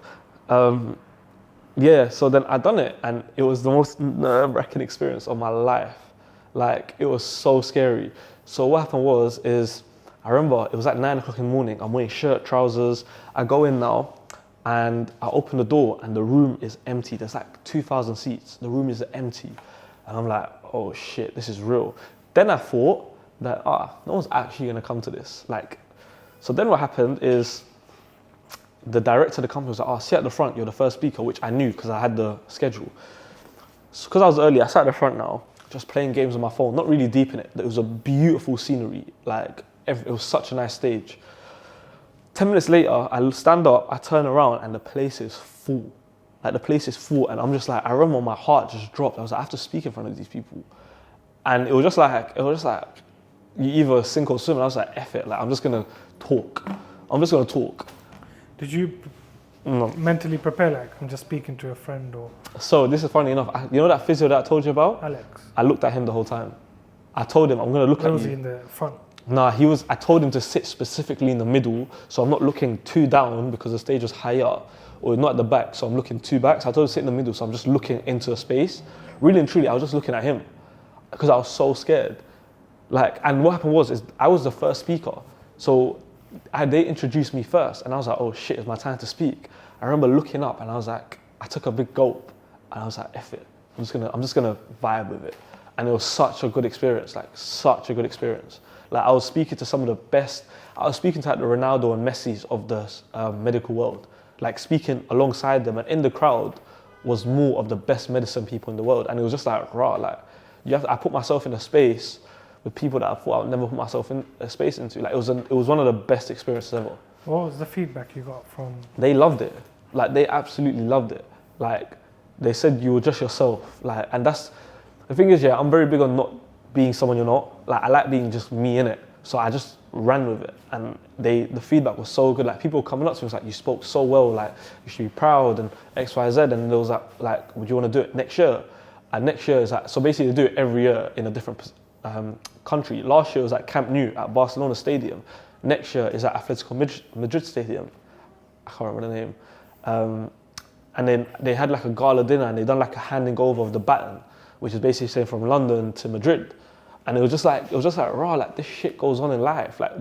Yeah, so then I done it, and it was the most nerve-wracking experience of my life. Like, it was so scary. So what happened is I remember it was like 9 o'clock in the morning. I'm wearing shirt, trousers. I go in now, and I open the door, and the room is empty. There's like 2,000 seats. The room is empty. And I'm like, oh shit, this is real. Then I thought that, no one's actually gonna come to this. Like, so then what happened is the director of the company was like, sit at the front, you're the first speaker, which I knew because I had the schedule. So because I was early, I sat at the front now, just playing games on my phone, not really deep in it. It was a beautiful scenery. Like, it was such a nice stage. 10 minutes later, I stand up, I turn around, and the place is full. Like, the place is full, and I'm just like, I remember my heart just dropped. I was like, I have to speak in front of these people. And it was just like, you either sink or swim. And I was like, F it, like, I'm just gonna talk. Did you mentally prepare, like, I'm just speaking to a friend or? So this is funny enough. You know that physio that I told you about? Alex. I looked at him the whole time. I told him, I'm gonna look at you. Was he in the front? Nah, I told him to sit specifically in the middle, so I'm not looking too down because the stage was higher, or not at the back, so I'm looking too back. So I told him to sit in the middle, so I'm just looking into a space. Really and truly, I was just looking at him because I was so scared. Like, and what happened is I was the first speaker. So they introduced me first, and I was like, oh shit, it's my time to speak. I remember looking up, and I was like, I took a big gulp, and I was like, F it. I'm just gonna vibe with it. And it was such a good experience, like such a good experience. Like, I was speaking to some of the best, I was speaking to like the Ronaldo and Messi's of the medical world, like speaking alongside them, and in the crowd was more of the best medicine people in the world. And it was just like, rah, like, I put myself in a space with people that I thought I would never put myself in a space into. Like, it was one of the best experiences ever. What was the feedback you got from? They loved it. Like, they absolutely loved it. Like, they said you were just yourself. Like, and that's, the thing is, yeah, I'm very big on not being someone you're not. Like, I like being just me in it. So I just ran with it. And the feedback was so good. Like, people coming up to me was like, you spoke so well, like, you should be proud and X, Y, Z. And there was like, would you want to do it next year? And next year is like, so basically they do it every year in a different country. Last year was at Camp Nou at Barcelona Stadium. Next year is at Atletico Madrid Stadium. I can't remember the name. And then they had like a gala dinner and they done like a handing over of the baton, which is basically saying from London to Madrid. And it was just like, raw, like this shit goes on in life. Like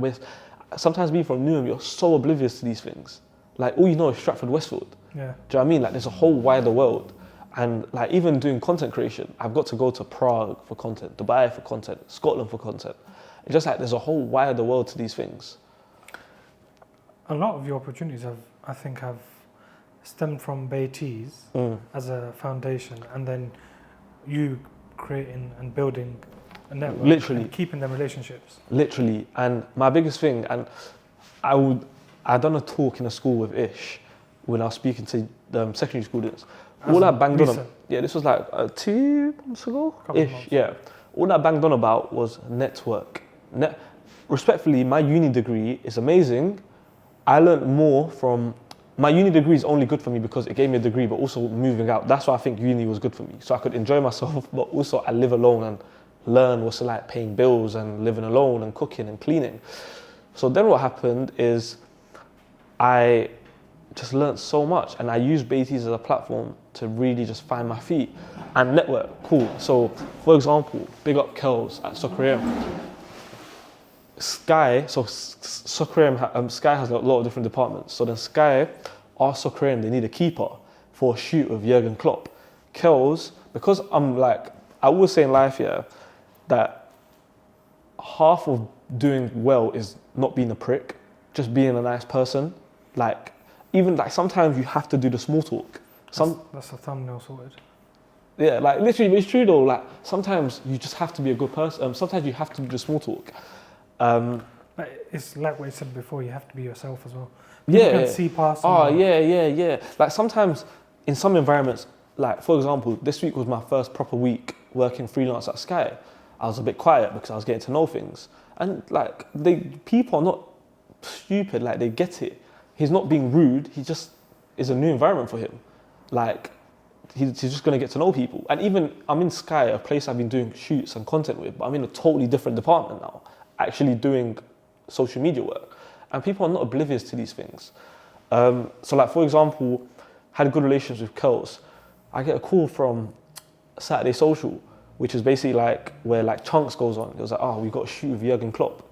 sometimes being from Newham, you're so oblivious to these things. Like all you know is Stratford Westfield. Yeah. Do you know what I mean? Like there's a whole wider world. And like even doing content creation, I've got to go to Prague for content, Dubai for content, Scotland for content. It's just like there's a whole wider world to these things. A lot of your opportunities have stemmed from Baiteze as a foundation, and then you creating and building a network, literally, and keeping them relationships. Literally, and my biggest thing, and I done a talk in a school with Ish when I was speaking to the secondary students. All I banged on, this was like 2 months ago, Ish, yeah. All I banged on about was network. Respectfully, my uni degree is amazing. I learned more from, my uni degree is only good for me because it gave me a degree, but also moving out. That's why I think uni was good for me. So I could enjoy myself, but also I live alone and learn what's like paying bills and living alone and cooking and cleaning. So then what happened is I just learned so much, and I used Baiteze as a platform to really just find my feet and network. Cool. So for example, big up Kells at Soccer AM. Sky, so Soccer AM, Sky has a lot of different departments. So then Sky asked Soccer AM, they need a keeper for a shoot with Jurgen Klopp. Kells, because I'm like, I always say in life, yeah, that half of doing well is not being a prick, just being a nice person. Like, even like sometimes you have to do the small talk. That's a thumbnail sorted. Yeah, like literally, it's true though. Like sometimes you just have to be a good person. Sometimes you have to do the small talk. But it's like what you said before. You have to be yourself as well. People can see past. Yeah. Like sometimes in some environments, like for example, this week was my first proper week working freelance at Sky. I was a bit quiet because I was getting to know things, and like people are not stupid. Like they get it. He's not being rude. He just is a new environment for him. Like he's just gonna get to know people. And even I'm in Sky, a place I've been doing shoots and content with, but I'm in a totally different department now, actually doing social media work. And people are not oblivious to these things. So like for example, had good relations with Kells. I get a call from Saturday Social, which is basically like where like Chunks goes on. It was like, oh, we've got a shoot with Jurgen Klopp.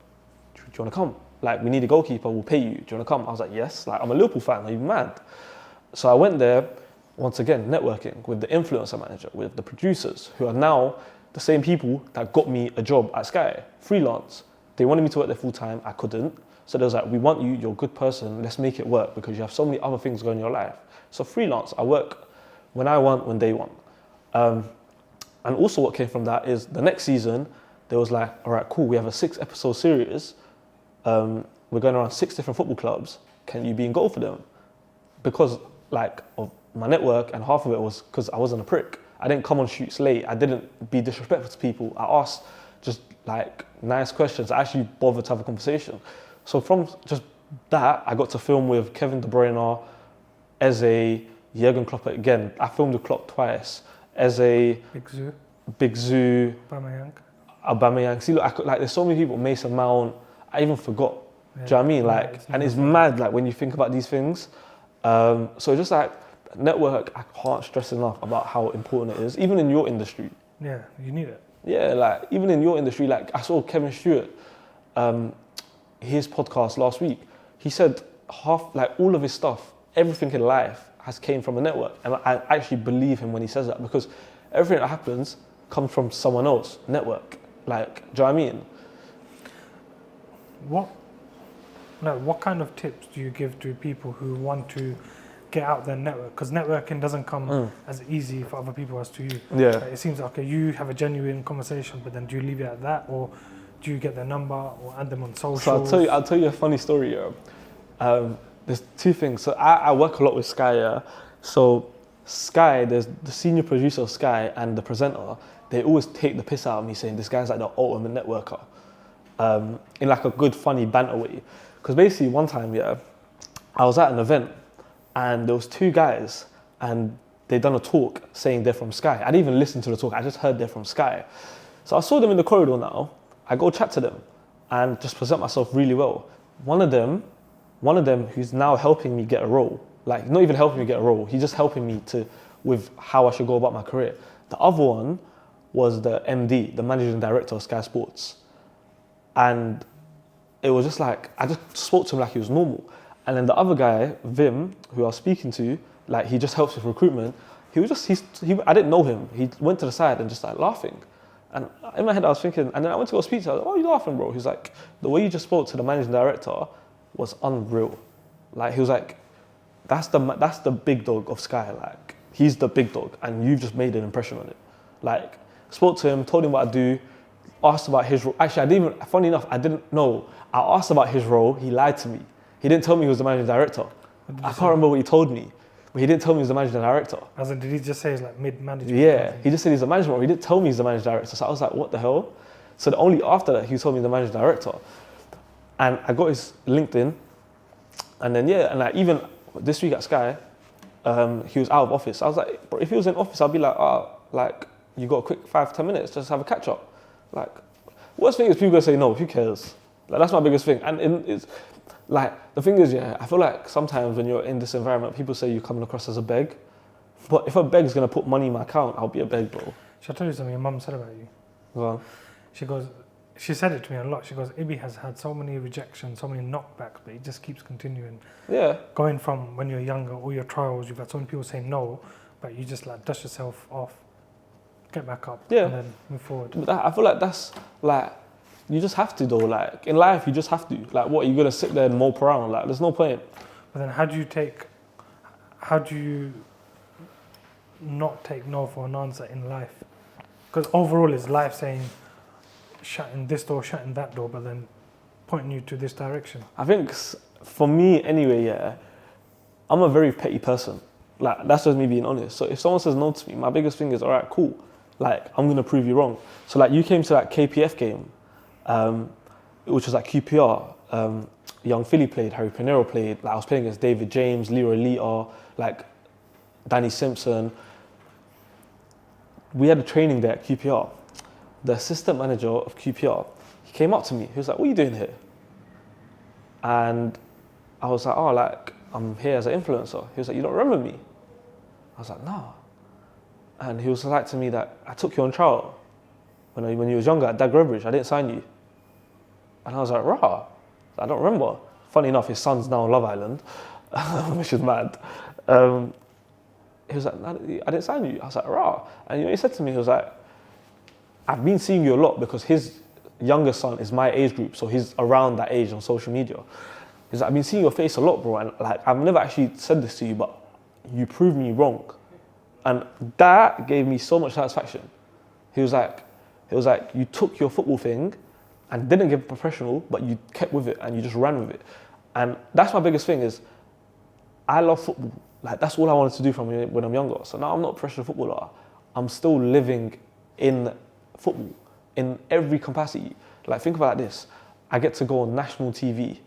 Do you want to come? Like, we need a goalkeeper, we'll pay you. Do you want to come? I was like, yes. Like, I'm a Liverpool fan, are you mad? So I went there, once again, networking with the influencer manager, with the producers, who are now the same people that got me a job at Sky, freelance. They wanted me to work there full time, I couldn't. So they was like, we want you, you're a good person, let's make it work because you have so many other things going in your life. So freelance, I work when I want, when they want. And also what came from that is the next season, there was like, all right, cool, we have a 6-episode series. We're going around 6 different football clubs. Can you be in goal for them? Because like of my network, and half of it was because I wasn't a prick. I didn't come on shoots late. I didn't be disrespectful to people. I asked just like nice questions. I actually bothered to have a conversation. So from just that, I got to film with Kevin De Bruyne, Eze, Jurgen Klopp again. I filmed with Klopp twice. Eze, Big Zoo, Aubameyang. See, look, like there's so many people. Mason Mount. I even forgot. Yeah. Do you know what I mean? Like, and it's mad. Like when you think about these things. So just like network, I can't stress enough about how important it is, even in your industry. Yeah, you need it. Yeah, like even in your industry, like I saw Kevin Stewart, his podcast last week. He said all of his stuff, everything in life has came from a network, and I actually believe him when he says that because everything that happens comes from someone else. Network, like, do you know what I mean? What kind of tips do you give to people who want to get out their network? Because networking doesn't come as easy for other people as to you. Yeah. Like, it seems like, okay, you have a genuine conversation, but then do you leave it at that, or do you get their number or add them on socials? So I'll tell you a funny story. Yeah. There's two things. So I work a lot with Sky. Yeah. So Sky, there's the senior producer of Sky and the presenter. They always take the piss out of me, saying this guy's like the ultimate networker, in like a good, funny banter way. Because basically one time, yeah, I was at an event and there was two guys and they'd done a talk saying they're from Sky. I didn't even listen to the talk. I just heard they're from Sky. So I saw them in the corridor now. I go chat to them and just present myself really well. One of them who's now helping me get a role, like not even helping me get a role, he's just helping me with how I should go about my career. The other one was the MD, the managing director of Sky Sports. And it was just like, I just spoke to him like he was normal. And then the other guy, Vim, who I was speaking to, like he just helps with recruitment. I didn't know him. He went to the side and just like laughing. And in my head I was thinking, and then I went to go speak to him, I was like, oh, you laughing, bro? He's like, the way you just spoke to the managing director was unreal. Like he was like, that's the big dog of Sky. Like he's the big dog and you've just made an impression on it. Like spoke to him, told him what I do, asked about his role. Actually, funny enough, I didn't know. I asked about his role, he lied to me. He didn't tell me he was the managing director. I can't remember what he told me, but he didn't tell me he was the managing director. As in, did he just say he's like mid-management? Yeah, he just said he's the management role. He didn't tell me he's the managing director. So I was like, what the hell? So only after that, he told me he's the managing director. And I got his LinkedIn. And then, yeah, and like even this week at Sky, he was out of office. I was like, bro, if he was in office, I'd be like, like, you got a quick 5-10 minutes, just have a catch up. Like, worst thing is people gonna say no, who cares? Like, that's my biggest thing. And it's like, the thing is, yeah, I feel like sometimes when you're in this environment, people say you're coming across as a beg. But if a beg's gonna put money in my account, I'll be a beg, bro. Shall I tell you something your mum said about you? Go on. She said it to me a lot. She goes, Ibi has had so many rejections, so many knockbacks, but he just keeps continuing. Yeah. Going from when you're younger, all your trials, you've had so many people say no, but you just like dust yourself off, get back up, and then move forward. But I feel like that's like, you just have to though. Like in life, you just have to. Like, what, you're gonna sit there and mope around? Like, there's no point. But then how do you not take no for an answer in life? Because overall, is life saying, shutting this door, shutting that door, but then pointing you to this direction? I think for me anyway, yeah, I'm a very petty person. Like, that's just me being honest. So if someone says no to me, my biggest thing is, all right, cool. Like, I'm gonna prove you wrong. So like, you came to that KPF game, which was like QPR. Young Philly played, Harry Pinero played. Like, I was playing against David James, Leroy Lita, like Danny Simpson. We had a training there at QPR. The assistant manager of QPR, he came up to me. He was like, what are you doing here? And I was like, oh, like, I'm here as an influencer. He was like, you don't remember me? I was like, no. And he was like to me that I took you on trial when you was younger at Dag Redbridge. I didn't sign you. And I was like, rah, I don't remember. Funny enough, his son's now on Love Island, which is mad. He was like, no, I didn't sign you. I was like, rah. And you know, he said to me, he was like, I've been seeing you a lot because his younger son is my age group, so he's around that age on social media. He's like, I've been seeing your face a lot, bro, and like, I've never actually said this to you, but you proved me wrong. And that gave me so much satisfaction. He was like, you took your football thing and didn't get professional, but you kept with it and you just ran with it. And that's my biggest thing is, I love football. Like, that's all I wanted to do from when I'm younger. So now I'm not a professional footballer. I'm still living in football in every capacity. Like, think about this. I get to go on national TV.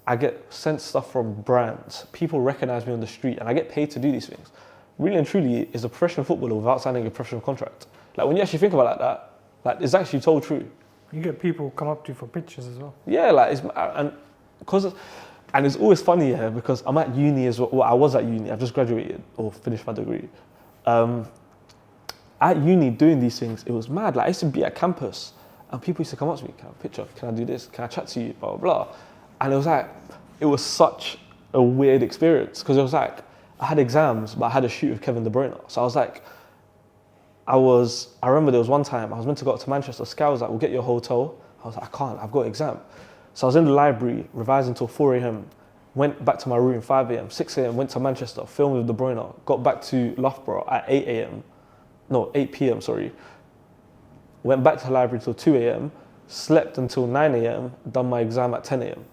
I get sent stuff from brands. People recognize me on the street and I get paid to do these things. Really and truly, is a professional footballer without signing a professional contract. Like, when you actually think about it like that, like, it's actually told true. You get people come up to you for pictures as well. Yeah, like, and it's always funny here because I'm at uni as well. Well, I was at uni. I've just graduated or finished my degree. At uni doing these things, it was mad. Like, I used to be at campus and people used to come up to me, can I have a picture? Can I do this? Can I chat to you? Blah, blah, blah. And it was such a weird experience because it was like, I had exams, but I had a shoot with Kevin De Bruyne. So I was like, I remember there was one time I was meant to go up to Manchester. Sky was like, we'll get your hotel. I was like, I can't, I've got an exam. So I was in the library revising till 4 a.m. went back to my room 5 a.m., 6 a.m., went to Manchester, filmed with De Bruyne, got back to Loughborough at 8 p.m., sorry. Went back to the library till 2 a.m., slept until 9 a.m., done my exam at 10 a.m.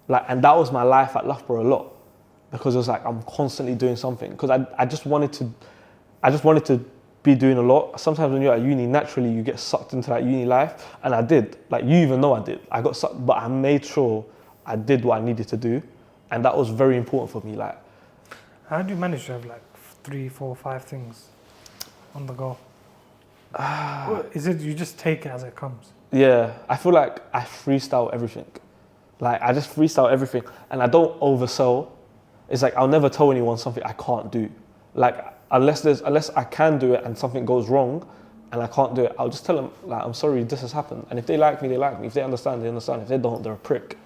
Like, and that was my life at Loughborough a lot, because it was like I'm constantly doing something, because I just wanted to be doing a lot. Sometimes when you're at uni, naturally you get sucked into that uni life, and I did. Like, you even know I did. I got sucked, but I made sure I did what I needed to do, and that was very important for me. Like, how do you manage to have like 3, 4, 5 things on the go? Is it you just take it as it comes? Yeah, I feel like I freestyle everything. Like, I just freestyle everything, and I don't oversell. It's like I'll never tell anyone something I can't do. Like, unless I can do it and something goes wrong and I can't do it, I'll just tell them, like, I'm sorry, this has happened. And if they like me, they like me. If they understand, they understand. If they don't, they're a prick.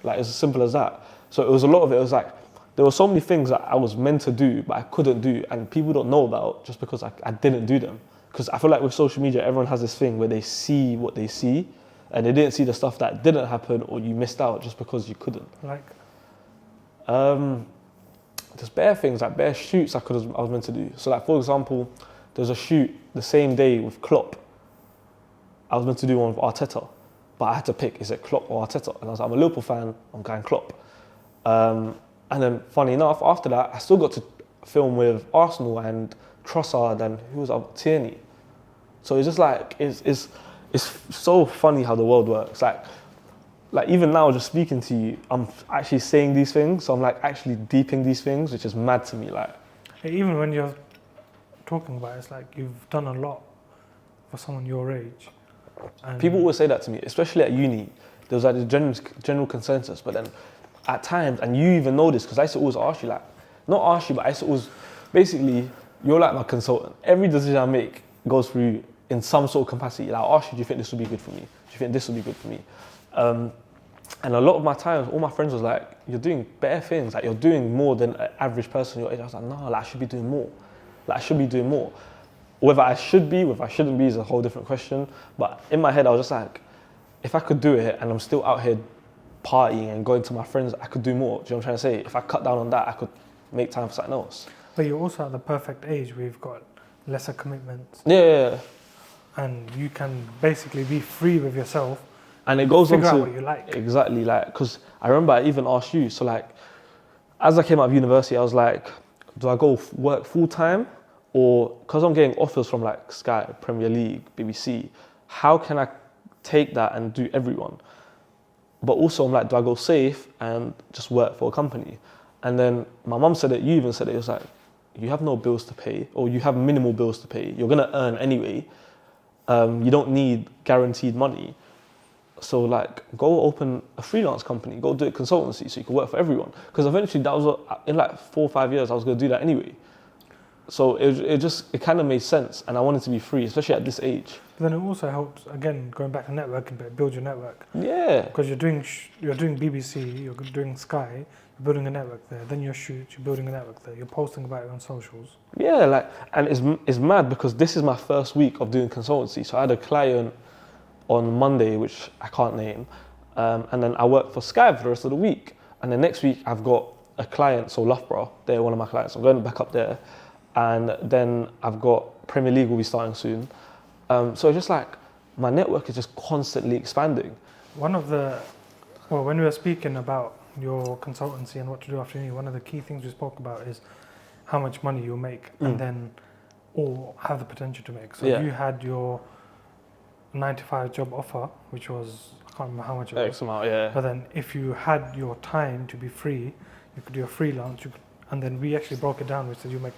Like, it's as simple as that. So it was a lot of it. It was like, there were so many things that I was meant to do, but I couldn't do, and people don't know about just because I didn't do them. Because I feel like with social media, everyone has this thing where they see what they see, and they didn't see the stuff that didn't happen or you missed out just because you couldn't. Like? There's bare things, like bare shoots I was meant to do. So, like, for example, there's a shoot the same day with Klopp. I was meant to do one with Arteta, but I had to pick, is it Klopp or Arteta? And I was like, I'm a Liverpool fan, I'm going Klopp. And then, funny enough, after that, I still got to film with Arsenal and Trossard and who was up, Tierney. So it's just like, it's so funny how the world works. Like even now, just speaking to you, I'm actually saying these things, so I'm like actually deeping these things, which is mad to me. Like, even when you're talking about it, it's like you've done a lot for someone your age. And people always say that to me, especially at uni. There was like this general consensus, but then at times, and you even know this, because I used to always ask you, like, not ask you, but I used to always, basically, you're like my consultant. Every decision I make goes through you in some sort of capacity. Like, I'll ask you, do you think this would be good for me? Do you think this would be good for me? And a lot of my times, all my friends was like, you're doing better things. Like, you're doing more than an average person your age. I was like, no, like, I should be doing more. Like, I should be doing more. Whether I should be, whether I shouldn't be is a whole different question. But in my head, I was just like, if I could do it and I'm still out here partying and going to my friends, I could do more. Do you know what I'm trying to say? If I cut down on that, I could make time for something else. But you're also at the perfect age where you've got lesser commitments. Yeah. And you can basically be free with yourself. And it goes on to figure out what you like. Exactly, like, because I remember I even asked you, so like, as I came out of university, I was like, do I go work full time, or because I'm getting offers from like Sky, Premier League, BBC, how can I take that and do everyone? But also I'm like, do I go safe and just work for a company? And then my mum said it, you even said it, it was like, you have no bills to pay, or you have minimal bills to pay. You're gonna earn anyway. You don't need guaranteed money. So like, go open a freelance company, go do a consultancy so you can work for everyone. Because eventually that was, in like 4 or 5 years, I was gonna do that anyway. So it kind of made sense, and I wanted to be free, especially at this age. But then it also helps, again, going back to networking, but build your network. Yeah. Because you're doing BBC, you're doing Sky, you're building a network there. Then your shoot, you're building a network there. You're posting about it on socials. Yeah, like, and it's mad because this is my first week of doing consultancy. So I had a client on Monday, which I can't name, and then I work for Sky for the rest of the week. And then next week I've got a client, so Loughborough, they're one of my clients. I'm going back up there, and then I've got Premier League will be starting soon. So it's just like my network is just constantly expanding. When we were speaking about your consultancy and what to do after uni, one of the key things we spoke about is how much money you'll make, and then or have the potential to make. So you had your 9-to-5 job offer, which was, I can't remember how much it was. X amount, yeah. But then if you had your time to be free, you could do a freelance, and then we actually broke it down, which said you make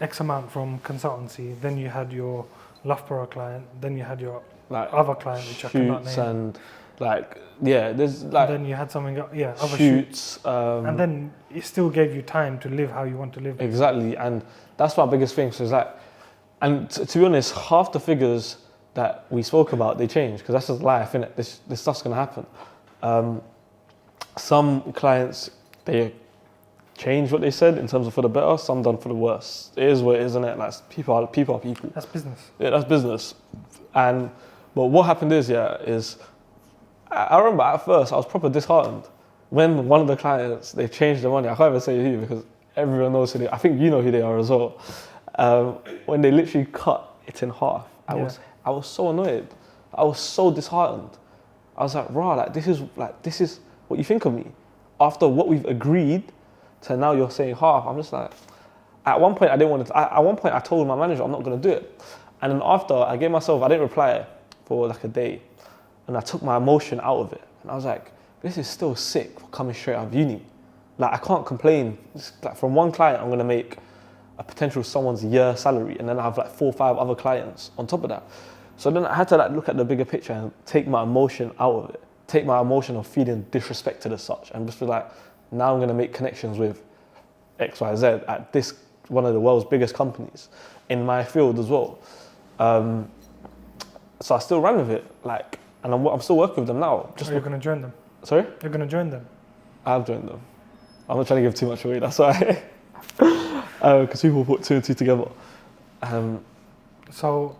X amount from consultancy, then you had your Loughborough client, then you had your like other client, which I cannot name. And like, yeah, there's like... And then you had something, other shoots. And then it still gave you time to live how you want to live. Exactly, and that's my biggest thing. So it's like, and to be honest, half the figures that we spoke about, they change, because that's just life, innit? This stuff's gonna happen. Some clients, they change what they said in terms of for the better, some done for the worse. It is what it is, isn't it? Like, people are people. That's business. Yeah, that's business. But what happened is I remember at first I was proper disheartened, when one of the clients, they changed the money, I can't even say who because everyone knows who they are. I think you know who they are as well. When they literally cut it in half, I was so annoyed. I was so disheartened. I was like, rah, this is what you think of me. After what we've agreed to now you're saying half, I'm just like, at one point I didn't want to, at one point I told my manager I'm not going to do it. And then after I didn't reply for like a day. And I took my emotion out of it. And I was like, this is still sick for coming straight out of uni. Like I can't complain. Like from one client, I'm gonna make a potential someone's year salary, and then I have like 4 or 5 other clients on top of that. So then I had to like look at the bigger picture and take my emotion out of it. Take my emotion of feeling disrespected as such, and just be like, now I'm gonna make connections with X, Y, Z at this one of the world's biggest companies in my field as well. So I still ran with it, like, and I'm still working with them now. You're gonna join them? Sorry? You're gonna join them? I've joined them. I'm not trying to give too much away, that's why. Because people put 2 and 2 together. So,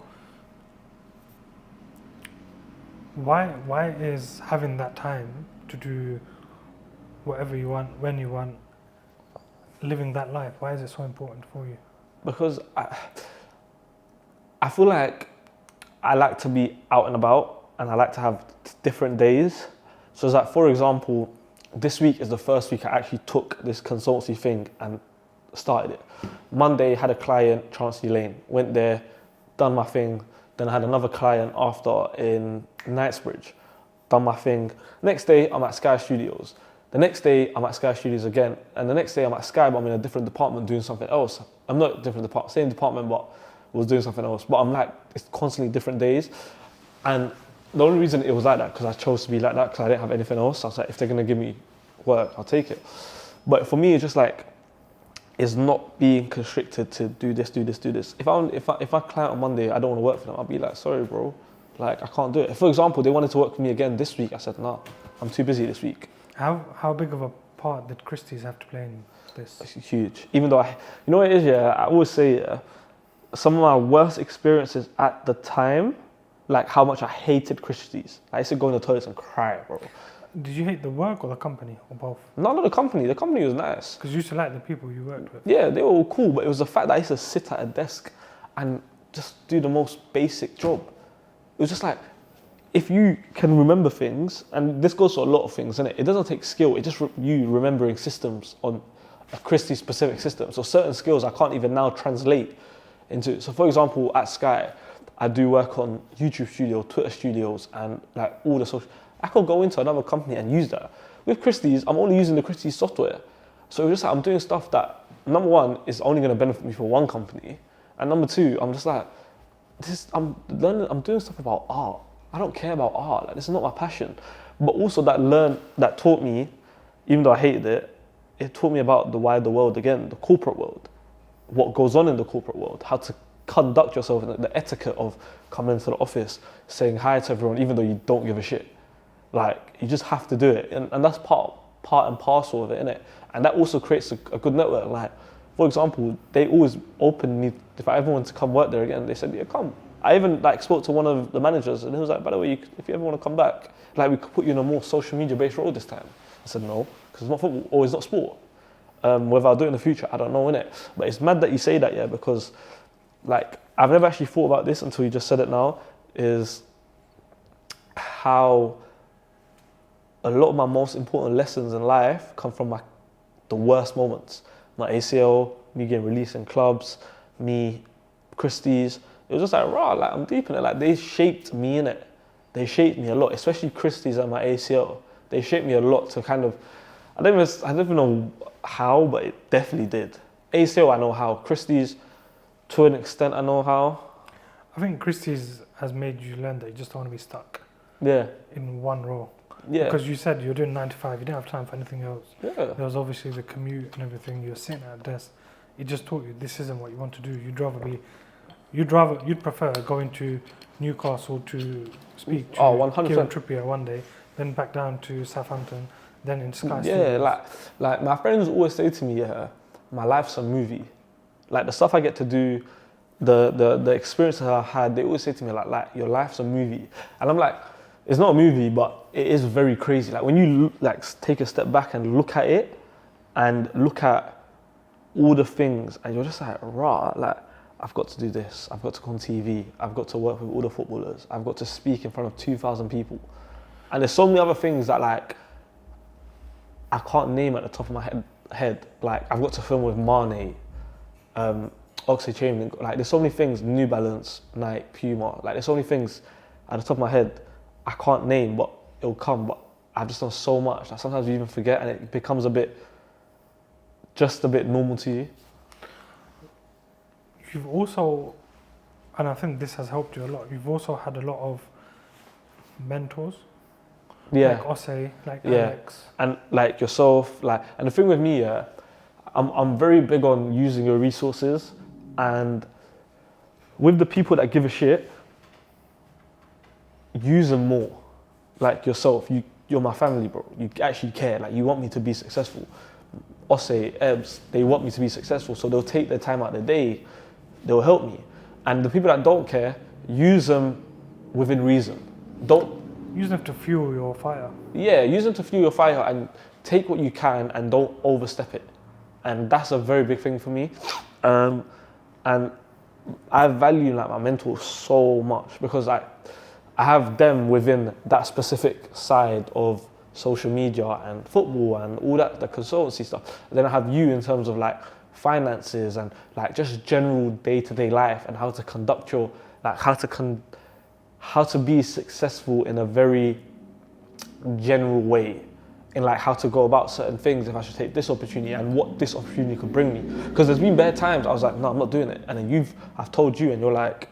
why is having that time to do whatever you want, when you want, living that life, why is it so important for you? Because I feel like I like to be out and about, and I like to have different days. So it's like, for example, this week is the first week I actually took this consultancy thing and started it. Monday, had a client, Chancery Lane, went there, done my thing. Then I had another client after in Knightsbridge, done my thing. Next day, I'm at Sky Studios. The next day, I'm at Sky Studios again. And the next day, I'm at Sky, but I'm in a different department doing something else. I'm not different department, same department, but was doing something else. But I'm like, it's constantly different days. And the only reason it was like that, because I chose to be like that, because I didn't have anything else. I was like, if they're going to give me work, I'll take it. But for me, it's just like, it's not being constricted to do this, do this, do this. If I client on Monday, I don't want to work for them, I'll be like, sorry, bro. Like, I can't do it. If, for example, they wanted to work for me again this week, I said, no, I'm too busy this week. How big of a part did Christie's have to play in this? It's huge. Even though, you know what it is, yeah, I always say, some of my worst experiences at the time, like how much I hated Christie's. I used to go in the toilets and cry, bro. Did you hate the work or the company, or both? None of the company. The company was nice. Because you used to like the people you worked with. Yeah, they were all cool, but it was the fact that I used to sit at a desk and just do the most basic job. It was just like, if you can remember things, and this goes to a lot of things, innit? It doesn't take skill, it's just you remembering systems on a Christie specific system. So certain skills I can't even now translate into. So for example, at Sky, I do work on YouTube Studio, Twitter Studios, and like all the social. I could go into another company and use that. With Christie's, I'm only using the Christie's software. So it's just like I'm doing stuff that, number one, is only going to benefit me for one company. And number two, I'm just like, I'm doing stuff about art. I don't care about art. Like, this is not my passion. But also that taught me, even though I hated it, it taught me about the wider world again, the corporate world. What goes on in the corporate world, how to conduct yourself, and the etiquette of coming into the office, saying hi to everyone, even though you don't give a shit. Like, you just have to do it. And that's part and parcel of it, innit? And that also creates a good network. Like, for example, they always open me, if I ever want to come work there again, they said, yeah, come. I even like spoke to one of the managers and he was like, by the way, if you ever want to come back, like we could put you in a more social media based role this time. I said, no, because it's not football or it's not sport. Whether I'll do it in the future, I don't know, innit? But it's mad that you say that, yeah, because like, I've never actually thought about this until you just said it now, is how a lot of my most important lessons in life come from the worst moments. My ACL, me getting released in clubs, me, Christie's. It was just like, rah, like I'm deep in it. Like they shaped me in it. They shaped me a lot, especially Christie's and my ACL. They shaped me a lot to kind of, I don't even know how, but it definitely did. ACL, I know how. Christie's, to an extent, I know how. I think Christie's has made you learn that you just don't want to be stuck. Yeah. In one role. Yeah. Because you said you're doing 9 to 5, you didn't have time for anything else. Yeah. There was obviously the commute and everything. You're sitting at a desk. It just taught you this isn't what you want to do. You'd prefer going to Newcastle to speak to 100%. Kieran Trippier one day, then back down to Southampton, then in Sky. Yeah, like my friends always say to me, yeah, my life's a movie. Like the stuff I get to do, the experiences I had, they always say to me like your life's a movie. And I'm like, it's not a movie, but it is very crazy. Like when you like take a step back and look at it, and look at all the things, and you're just like, rah, like I've got to do this. I've got to go on TV. I've got to work with all the footballers. I've got to speak in front of 2,000 people, and there's so many other things that like I can't name at the top of my head. Like I've got to film with Mane, Oxlade Chamberlain. Like there's so many things. New Balance, Nike, Puma. Like there's so many things at the top of my head I can't name, but it'll come. But I've just done so much that sometimes you even forget, and it becomes just a bit normal to you. You've also, and I think this has helped you a lot, you've also had a lot of mentors. Yeah. Like Osei, like yeah. Alex. And like yourself, like, and the thing with me, yeah, I'm very big on using your resources, and with the people that give a shit, use them more. Like yourself, you're my family, bro. You actually care. Like you want me to be successful. Osei, Ebbs, they want me to be successful, so they'll take their time out of the day. They'll help me. And the people that don't care, use them within reason. Don't use them to fuel your fire. Yeah, use them to fuel your fire, and take what you can and don't overstep it. And that's a very big thing for me. And I value like my mentors so much, because I have them within that specific side of social media and football and all that, the consultancy stuff. And then I have you in terms of like finances and like just general day-to-day life, and how to conduct your, like how to be successful in a very general way, in like how to go about certain things, if I should take this opportunity and what this opportunity could bring me. Because there's been bare times I was like, no, I'm not doing it. And then I've told you, and you're like,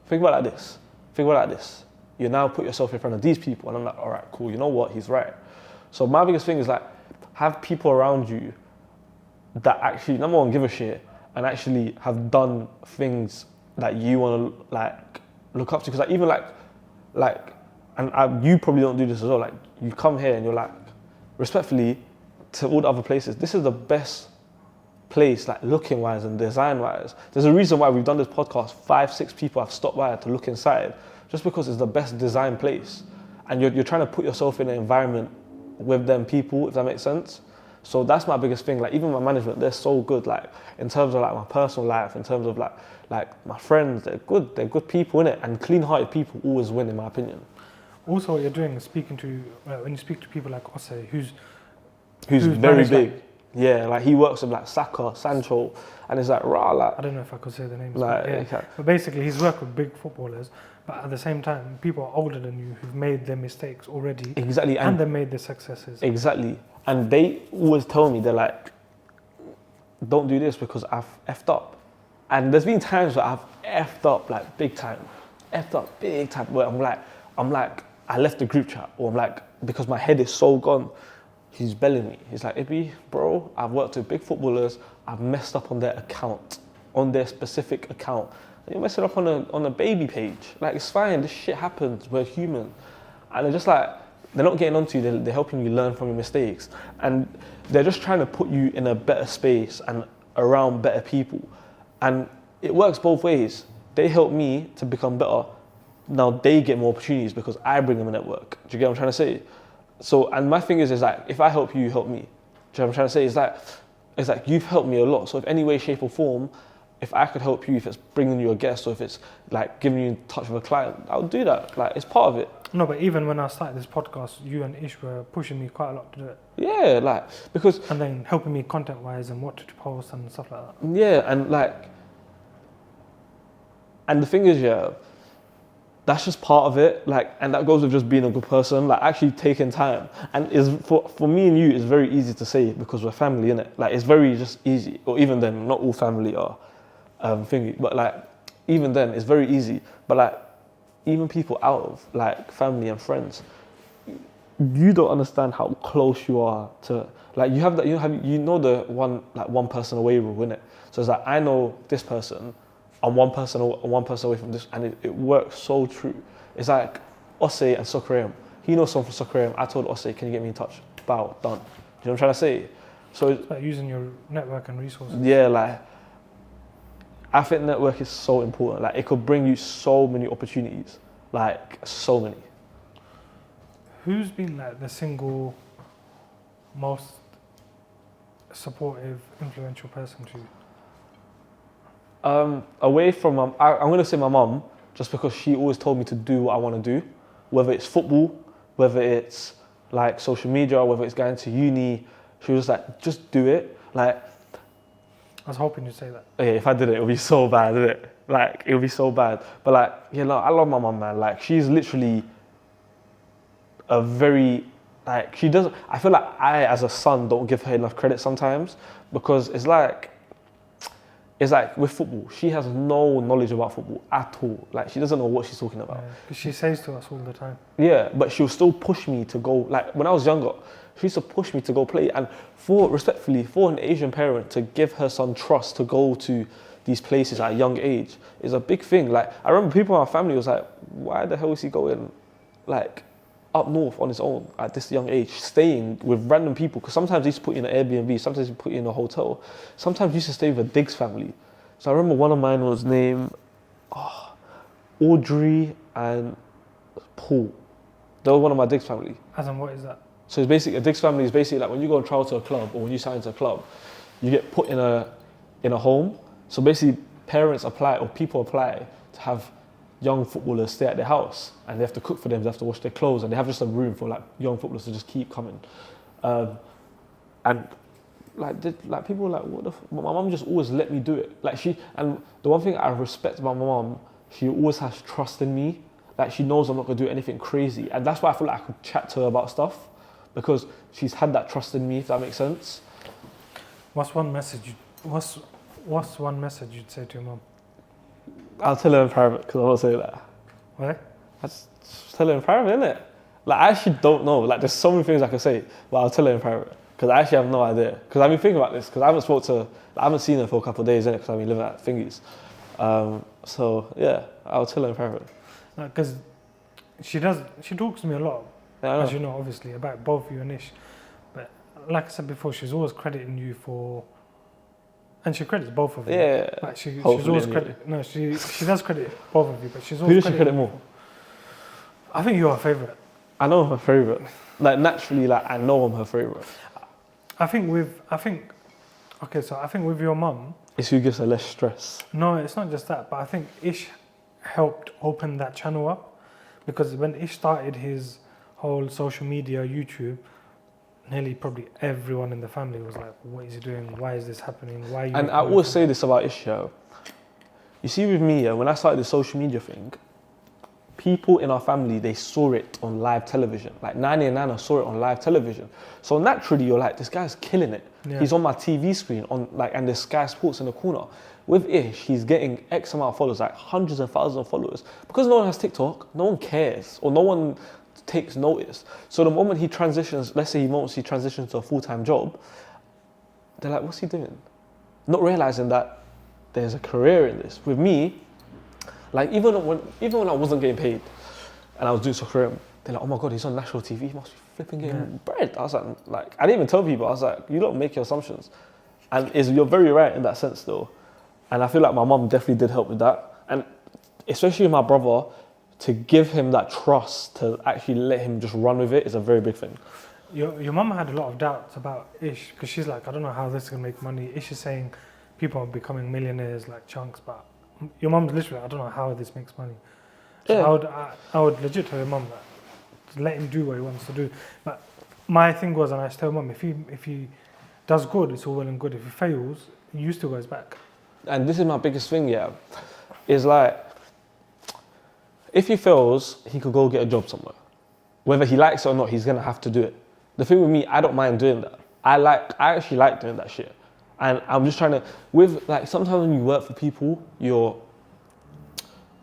think about it like this. Think about it like this. You now put yourself in front of these people, and I'm like, all right, cool. You know what? He's right. So my biggest thing is like, have people around you that actually, number one, give a shit, and actually have done things that you want to like look up to. Because like even and you probably don't do this as well. Like you come here and you're like, respectfully, to all the other places, this is the best place, like looking wise and design wise. There's a reason why we've done this podcast. 5-6 people have stopped by to look inside, just because it's the best design place. And you're trying to put yourself in an environment with them people, if that makes sense. So that's my biggest thing. Like even my management, they're so good. Like in terms of like my personal life, in terms of like my friends, they're good people, innit? And clean-hearted people always win, in my opinion. Also, what you're doing is speaking to when you speak to people like Osei, who's very big. Yeah, like he works with like Saka, Sancho, and it's like rah, like I don't know if I could say the names. Like, but, yeah. okay. But basically, he's worked with big footballers, but at the same time, people are older than you who've made their mistakes already. Exactly, and they made their successes. Exactly, and they always tell me, they're like, don't do this because I've effed up. And there's been times where I've effed up like big time, where I'm like, I left the group chat, or I'm like, because my head is so gone, he's belling me. He's like, Ibby, bro, I've worked with big footballers, I've messed up on their account, on their specific account. And you're messing up on a baby page. Like, it's fine, this shit happens, we're human. And they're just like, they're not getting onto you, they're helping you learn from your mistakes. And they're just trying to put you in a better space and around better people. And it works both ways. They help me to become better. Now they get more opportunities because I bring them a network. Do you get what I'm trying to say? So, and my thing is like, if I help you, you help me. Do you know what I'm trying to say? It's like you've helped me a lot. So if any way, shape or form, if I could help you, if it's bringing you a guest, or if it's like giving you in touch with a client, I would do that. Like, it's part of it. No, but even when I started this podcast, you and Ish were pushing me quite a lot to do it. Yeah, like, because... And then helping me content-wise and what to post and stuff like that. Yeah, and like... And the thing is, yeah, that's just part of it. Like, and that goes with just being a good person, like actually taking time. And is for me and you, it's very easy to say because we're family, innit? Like, it's very just easy. Or even then, not all family are thingy, but like, even then, it's very easy. But like, even people out of like family and friends, you don't understand how close you are to, like, you have that, you know the one person away rule, innit? So it's like, I know this person, I'm one person away from this, and it works so true. It's like Osei and Sokrayam. He knows someone from Sokrayam. I told Osei, can you get me in touch? Bow, done. Do you know what I'm trying to say? So it's like using your network and resources. Yeah, like, I think network is so important. Like, it could bring you so many opportunities, like so many. Who's been like the single most supportive, influential person to you? Away from I'm gonna say my mum, just because she always told me to do what I want to do, whether it's football, whether it's like social media, whether it's going to uni. She was like, just do it. Like, I was hoping you'd say that. yeah, if I did it, it would be so bad, isn't it? Like, it would be so bad. But like, you know, I love my mum, man. Like, she's literally a very, like, she doesn't, I feel like I, as a son, don't give her enough credit sometimes, because it's like with football, she has no knowledge about football at all. Like, she doesn't know what she's talking about. Because she says to us all the time. Yeah, but she'll still push me to go, like, when I was younger, she used to push me to go play. And respectfully, for an Asian parent to give her son trust to go to these places at a young age is a big thing. Like, I remember people in my family was like, why the hell is he going, like, up north on his own at this young age, staying with random people? Because sometimes he used to put you in an Airbnb, sometimes he put you in a hotel, sometimes he used to stay with a Diggs family. So I remember one of mine was named Audrey and Paul. They were one of my Diggs family. As in, what is that? So it's basically, a Diggs family is basically like when you go on trial to a club or when you sign to a club, you get put in a home. So basically parents apply or people apply to have young footballers stay at their house, and they have to cook for them, they have to wash their clothes, and they have just a room for like young footballers to just keep coming. And like people were like, what the my mum just always let me do it. Like, and the one thing I respect about my mum, she always has trust in me. Like, she knows I'm not gonna do anything crazy, and that's why I feel like I could chat to her about stuff, because she's had that trust in me, if that makes sense. What's one message you'd say to your mum? I'll tell her in private, because I won't say that. What? I just tell her in private, innit? Like, I actually don't know. Like, there's so many things I could say, but I'll tell her in private, because I actually have no idea. Because I've been thinking about this, because I haven't seen her for a couple of days, innit? Because I've been living at Thingies. So yeah, I'll tell her in private. Because she talks to me a lot, Yeah, as you know, obviously, about both you and Ish. But like I said before, she's always crediting you for, and she credits both of you. Yeah. Like she's always she does credit both of you, but she's always. Who does she credit more? I think you're her favourite. I know I'm her favourite. Like, naturally, like, I know I'm her favourite. I think with your mum, It's who gives her less stress. no, it's not just that, but I think Ish helped open that channel up, because when Ish started his whole social media, YouTube, nearly probably everyone in the family was like, what is he doing? Why is this happening? Why are you? And I always say this about Ish, yo. You see, with me, when I started the social media thing, people in our family, they saw it on live television. Like, Nani and Nana saw it on live television. So naturally, you're like, this guy's killing it. Yeah. He's on my TV screen, and there's Sky Sports in the corner. With Ish, he's getting X amount of followers, like hundreds and thousands of followers. Because no one has TikTok, no one cares, or no one takes notice. So the moment he transitions, let's say he transitions to a full-time job, they're like, what's he doing? Not realizing that there's a career in this. With me, like, even when I wasn't getting paid and I was doing soccer, they're like, oh my God, he's on national TV, he must be flipping getting bread. I was like, I didn't even tell people. I was like, you don't make your assumptions. And you're very right in that sense though. And I feel like my mum definitely did help with that. And especially with my brother, to give him that trust to actually let him just run with it is a very big thing. Your mum had a lot of doubts about Ish, because she's like, I don't know how this is going to make money. Ish is saying people are becoming millionaires like Chunks, but your mum's literally, I don't know how this makes money. So yeah. I would legit tell your mum that, to let him do what he wants to do. But my thing was, and I tell mum, if he does good, it's all well and good. If he fails, he still goes back. And this is my biggest thing, yeah, is like, if he fails, he could go get a job somewhere. Whether he likes it or not, he's gonna have to do it. The thing with me, I don't mind doing that. I actually like doing that shit. And I'm just trying to, sometimes when you work for people, you're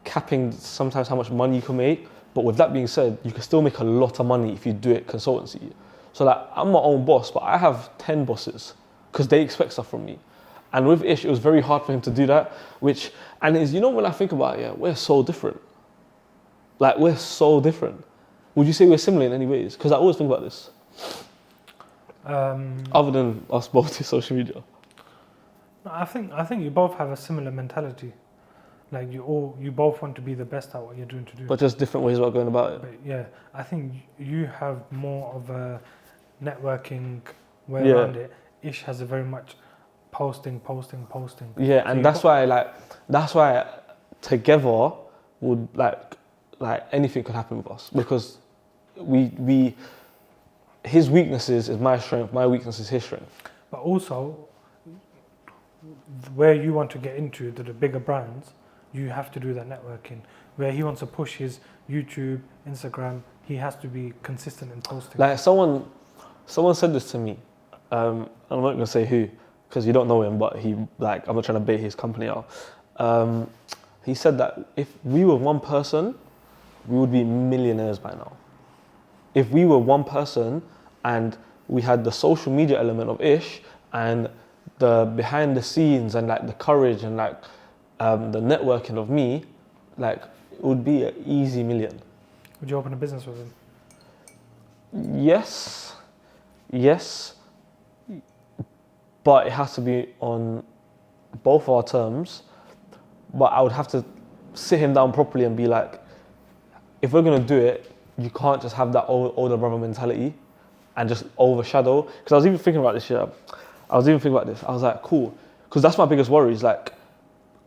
capping sometimes how much money you can make. But with that being said, you can still make a lot of money if you do it consultancy. So like, I'm my own boss, but I have 10 bosses because they expect stuff from me. And with Ish, it was very hard for him to do that, when I think about it, yeah, we're so different. Like, we're so different. Would you say we're similar in any ways? Because I always think about this. Other than us both do social media. I think you both have a similar mentality. Like you both want to be the best at what you're doing to do. But just different ways of going about it. But yeah, I think you have more of a networking way around it. Ish has a very much posting. Yeah, So and that's why together would like anything could happen with us, because we his weaknesses is my strength, my weakness is his strength. But also, where you want to get into the bigger brands, you have to do that networking. Where he wants to push his YouTube, Instagram, he has to be consistent in posting. Like someone said this to me. I'm not gonna say who, because you don't know him, but I'm not trying to bait his company out. He said that if we were one person, we would be millionaires by now. If we were one person and we had the social media element of Ish and the behind the scenes and like the courage and like the networking of me, like it would be an easy million. Would you open a business with him? Yes, but it has to be on both our terms. But I would have to sit him down properly and be like, if we're gonna do it, you can't just have that older brother mentality and just overshadow. Because I was even thinking about this. I was like, cool, because that's my biggest worry. Is like,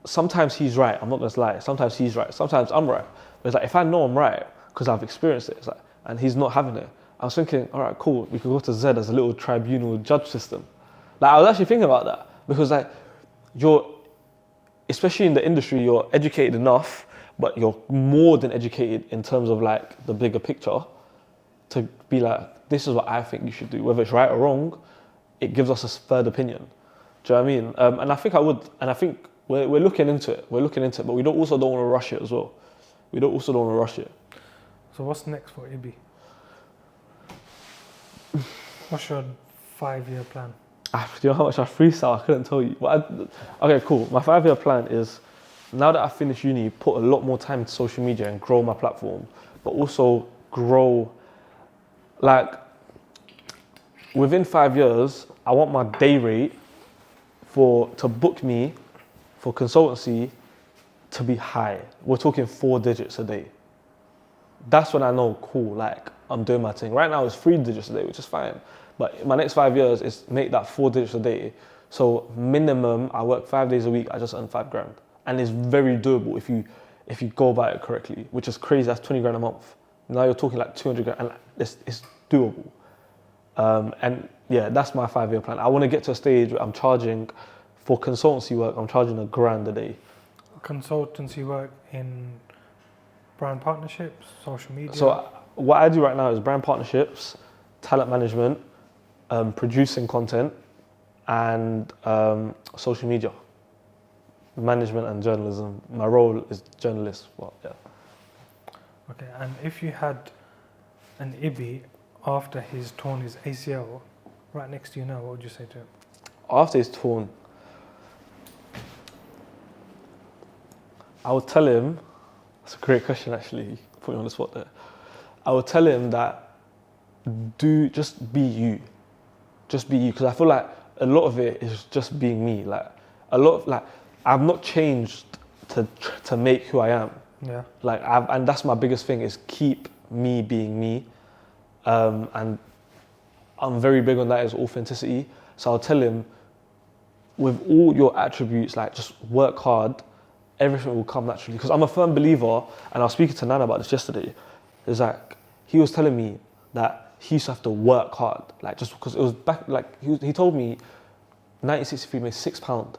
sometimes he's right. I'm not gonna lie. Sometimes he's right. Sometimes I'm right. But it's like, if I know I'm right because I've experienced it, it's like, and he's not having it. I was thinking, all right, cool. We could go to Z as a little tribunal judge system. Like I was actually thinking about that because like especially in the industry, you're educated enough, but you're more than educated in terms of like the bigger picture to be like, this is what I think you should do. Whether it's right or wrong, it gives us a third opinion. Do you know what I mean? And I think I would, and I think we're looking into it. But we also don't want to rush it as well. So what's next for Ibi? What's your 5-year plan? Do you know how much I freestyle? I couldn't tell you. But okay, cool. My 5-year plan is, now that I finish uni, put a lot more time into social media and grow my platform, but also grow, like, within 5 years, I want my day rate to book me for consultancy to be high. We're talking 4 digits a day. That's when I know, cool, like, I'm doing my thing. Right now it's 3 digits a day, which is fine. But in my next 5 years is make that 4 digits a day. So minimum, I work 5 days a week, I just earn $5,000. And it's very doable if you go about it correctly, which is crazy. That's 20 grand a month. Now you're talking like 200 grand, and it's doable. And yeah, that's my 5-year plan. I want to get to a stage where I'm charging for consultancy work. I'm charging $1,000 a day. Consultancy work in brand partnerships, social media. So what I do right now is brand partnerships, talent management, producing content, and social media. Management and journalism. My role is journalist. Well, yeah. Okay, and if you had an Ibi after he's torn his ACL right next to you now, what would you say to him? After he's torn, I would tell him, that's a great question actually, you put me on the spot there. I would tell him that just be you. Just be you, because I feel like a lot of it is just being me. I've not changed to make who I am. Yeah. And that's my biggest thing, is keep me being me. And I'm very big on that, is authenticity. So I'll tell him, with all your attributes, like, just work hard, everything will come naturally. Because I'm a firm believer, and I was speaking to Nana about this yesterday, is like, he was telling me that he used to have to work hard, like, just because it was back, like, he told me 1963 made £6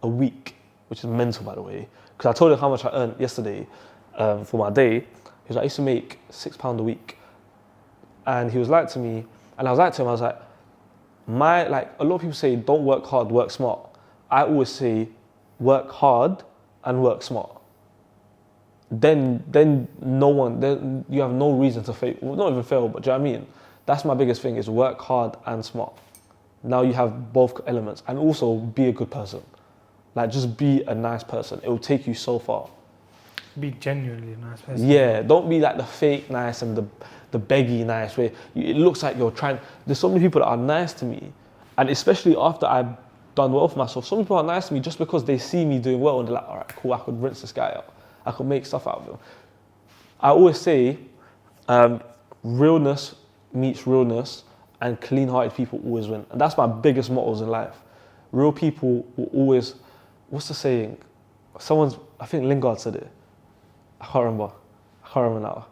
a week, which is mental, by the way. Because I told him how much I earned yesterday for my day. He was like, I used to make £6 a week. And he was like to me, and I was like to him, I was like, a lot of people say, don't work hard, work smart. I always say, work hard and work smart. Then you have no reason to fail. Well, not even fail, but do you know what I mean? That's my biggest thing, is work hard and smart. Now you have both elements, and also be a good person. Like, just be a nice person. It will take you so far. Be genuinely a nice person. Yeah, don't be like the fake nice and the beggy nice, where it looks like you're trying. There's so many people that are nice to me, and especially after I done well for myself. Some people are nice to me just because they see me doing well and they're like, all right, cool, I could rinse this guy out. I could make stuff out of him. I always say, realness meets realness, and clean-hearted people always win. And that's my biggest mottos in life. Real people will always, what's the saying? I think Lingard said it. I can't remember now.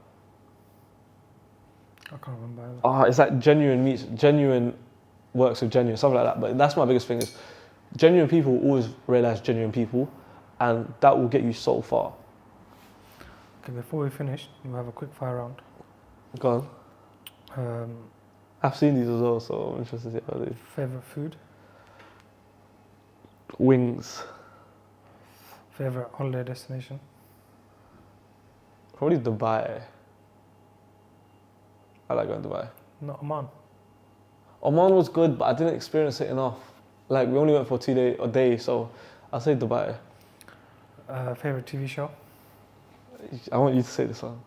I can't remember either. It's like genuine works with genuine, something like that. But that's my biggest thing is, genuine people will always realize genuine people, and that will get you so far. Okay, before we finish, we'll have a quick fire round. Go on. I've seen these as well, so I'm interested to see how they. Favorite food? Wings. Favorite holiday destination? Probably Dubai. I like going to Dubai. Not Oman. Oman was good, but I didn't experience it enough. Like, we only went for a day, so I'll say Dubai. Favorite TV show? I want you to say this one.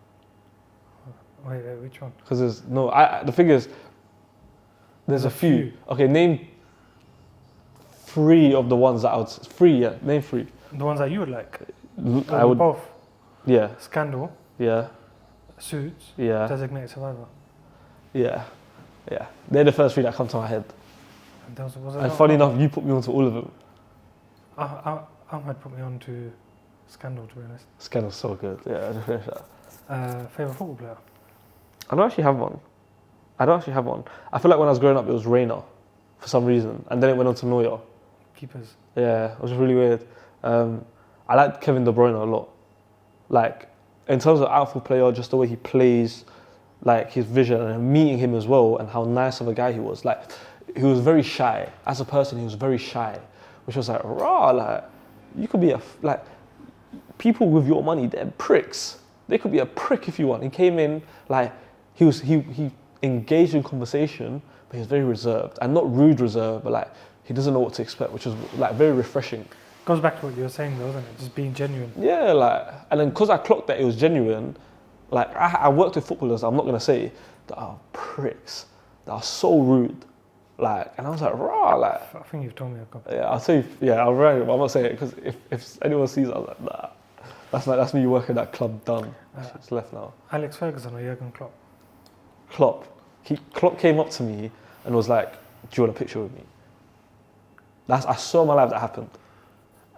Wait, which one? Because the thing is, there's a few. Okay, name 3 of the ones that I would, 3, yeah, name 3. The ones that you would like? I would. Both? Yeah. Scandal? Yeah. Suits? Yeah. Designated Survivor? Yeah. Yeah. They're the first 3 that come to my head. And funny enough, you put me onto all of them. Ahmed put me on to Scandal, to be honest. Scandal's so good. Yeah, I just finished that. Favorite football player? I don't actually have one. I feel like when I was growing up, it was Reina for some reason, and then it went on to Neuer. Keepers? Yeah, it was just really weird. I liked Kevin De Bruyne a lot. Like, in terms of outfield player, just the way he plays, like his vision, and meeting him as well, and how nice of a guy he was. Like, he was very shy. As a person, he was very shy, which was like, raw, like, you could be people with your money, they're pricks. They could be a prick if you want. He came in, like, he engaged in conversation, but he was very reserved, and not rude reserved, but like, he doesn't know what to expect, which is like very refreshing. Goes back to what you were saying though, doesn't it? Just being genuine. Yeah, like, and then because I clocked that it was genuine, like, I worked with footballers, I'm not going to say, that are pricks, that are so rude. Like, and I was like, raw, like. I think you've told me a couple. Yeah, I'll tell you, yeah, I'm right, but I'm not saying it, because if anyone sees it, I was like, nah. That's me working that club done. It's left now. Alex Ferguson or Jurgen Klopp? Klopp came up to me and was like, do you want a picture with me? I saw in my life that happened.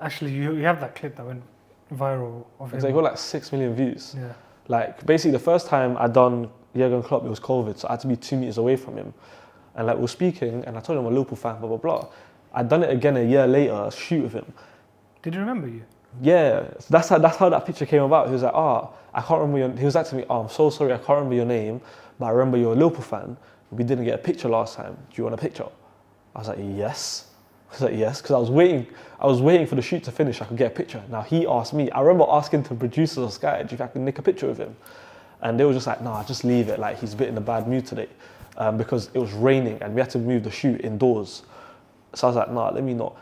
Actually, you have that clip that went viral of him. It got like 6 million views. Yeah. Like, basically the first time I done Jurgen Klopp, it was COVID, so I had to be 2 meters away from him. And like, we were speaking, and I told him I'm a Liverpool fan, blah, blah, blah. I'd done it again a year later, a shoot with him. Did he remember you? Yeah, that's how that picture came about. He was like, I can't remember he was like to me, I'm so sorry, I can't remember your name, but I remember you're a Liverpool fan. We didn't get a picture last time. Do you want a picture? I was like, yes. Because I was waiting for the shoot to finish so I could get a picture. Now he asked me, I remember asking to the producers of Sky, do you think I can nick a picture with him? And they were just like, nah, just leave it. Like, he's a bit in a bad mood today. Because it was raining and we had to move the shoot indoors. So I was like, nah, let me not.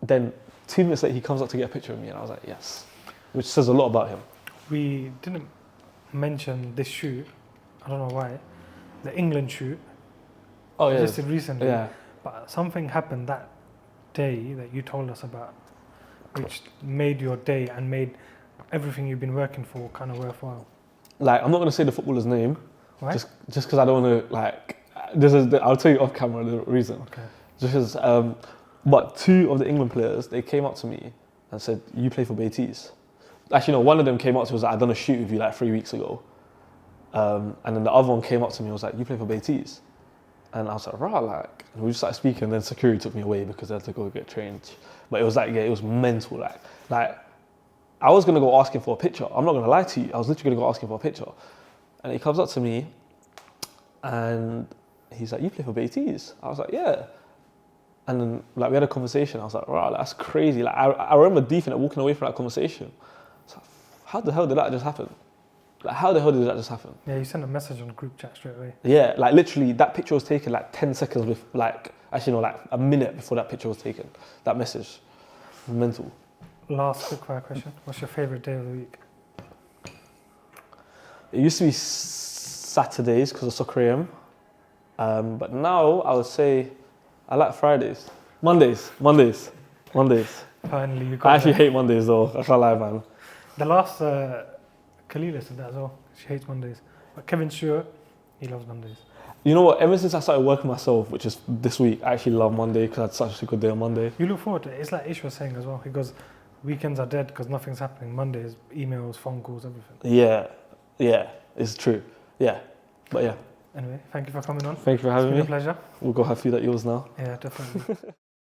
Then 2 minutes later, he comes up to get a picture of me and I was like, yes. Which says a lot about him. We didn't mention this shoot, I don't know why, the England shoot. Oh yeah. Just recently. Yeah. But something happened that day that you told us about, which made your day and made everything you've been working for kind of worthwhile. Like, I'm not going to say the footballer's name. Why? Just because I don't want to, like, I'll tell you off camera the reason. Okay. Just because, but 2 of the England players, they came up to me and said, you play for Baiteze. Actually, no, one of them came up to me and was like, I've done a shoot with you like 3 weeks ago. And then the other one came up to me and was like, you play for Baiteze. And I was like, rah, like, and we just started speaking, and then security took me away because they had to go get trained. But it was like, yeah, it was mental. Like I was gonna go asking for a picture. I'm not gonna lie to you. I was literally gonna go asking for a picture. And he comes up to me and he's like, you play for Baiteze? I was like, yeah. And then like we had a conversation. I was like, wow, that's crazy. Like I remember deep walking away from that conversation. So how the hell did that just happen? Like, how the hell did that just happen? Yeah, you sent a message on the group chat straight away. Yeah, like literally that picture was taken like 10 seconds before, like a minute before that picture was taken. That message. Mental. Last quick fire question. What's your favourite day of the week? It used to be Saturdays because of Soccer AM. But now I would say I like Fridays. Mondays. Finally, you I got actually there. hate Mondays though. I can't lie, man. The last Kalila said that as well. She hates Mondays. But Kevin Stewart, he loves Mondays. You know what? Ever since I started working myself, which is this week, I actually love Monday because I had such a good day on Monday. You look forward to it. It's like Ish was saying as well. He goes, weekends are dead because nothing's happening. Mondays, emails, phone calls, everything. Yeah, it's true. Yeah, but yeah. Anyway, thank you for coming on. Thank you for having me. It's been a pleasure. We'll go have food at yours now. Yeah, definitely.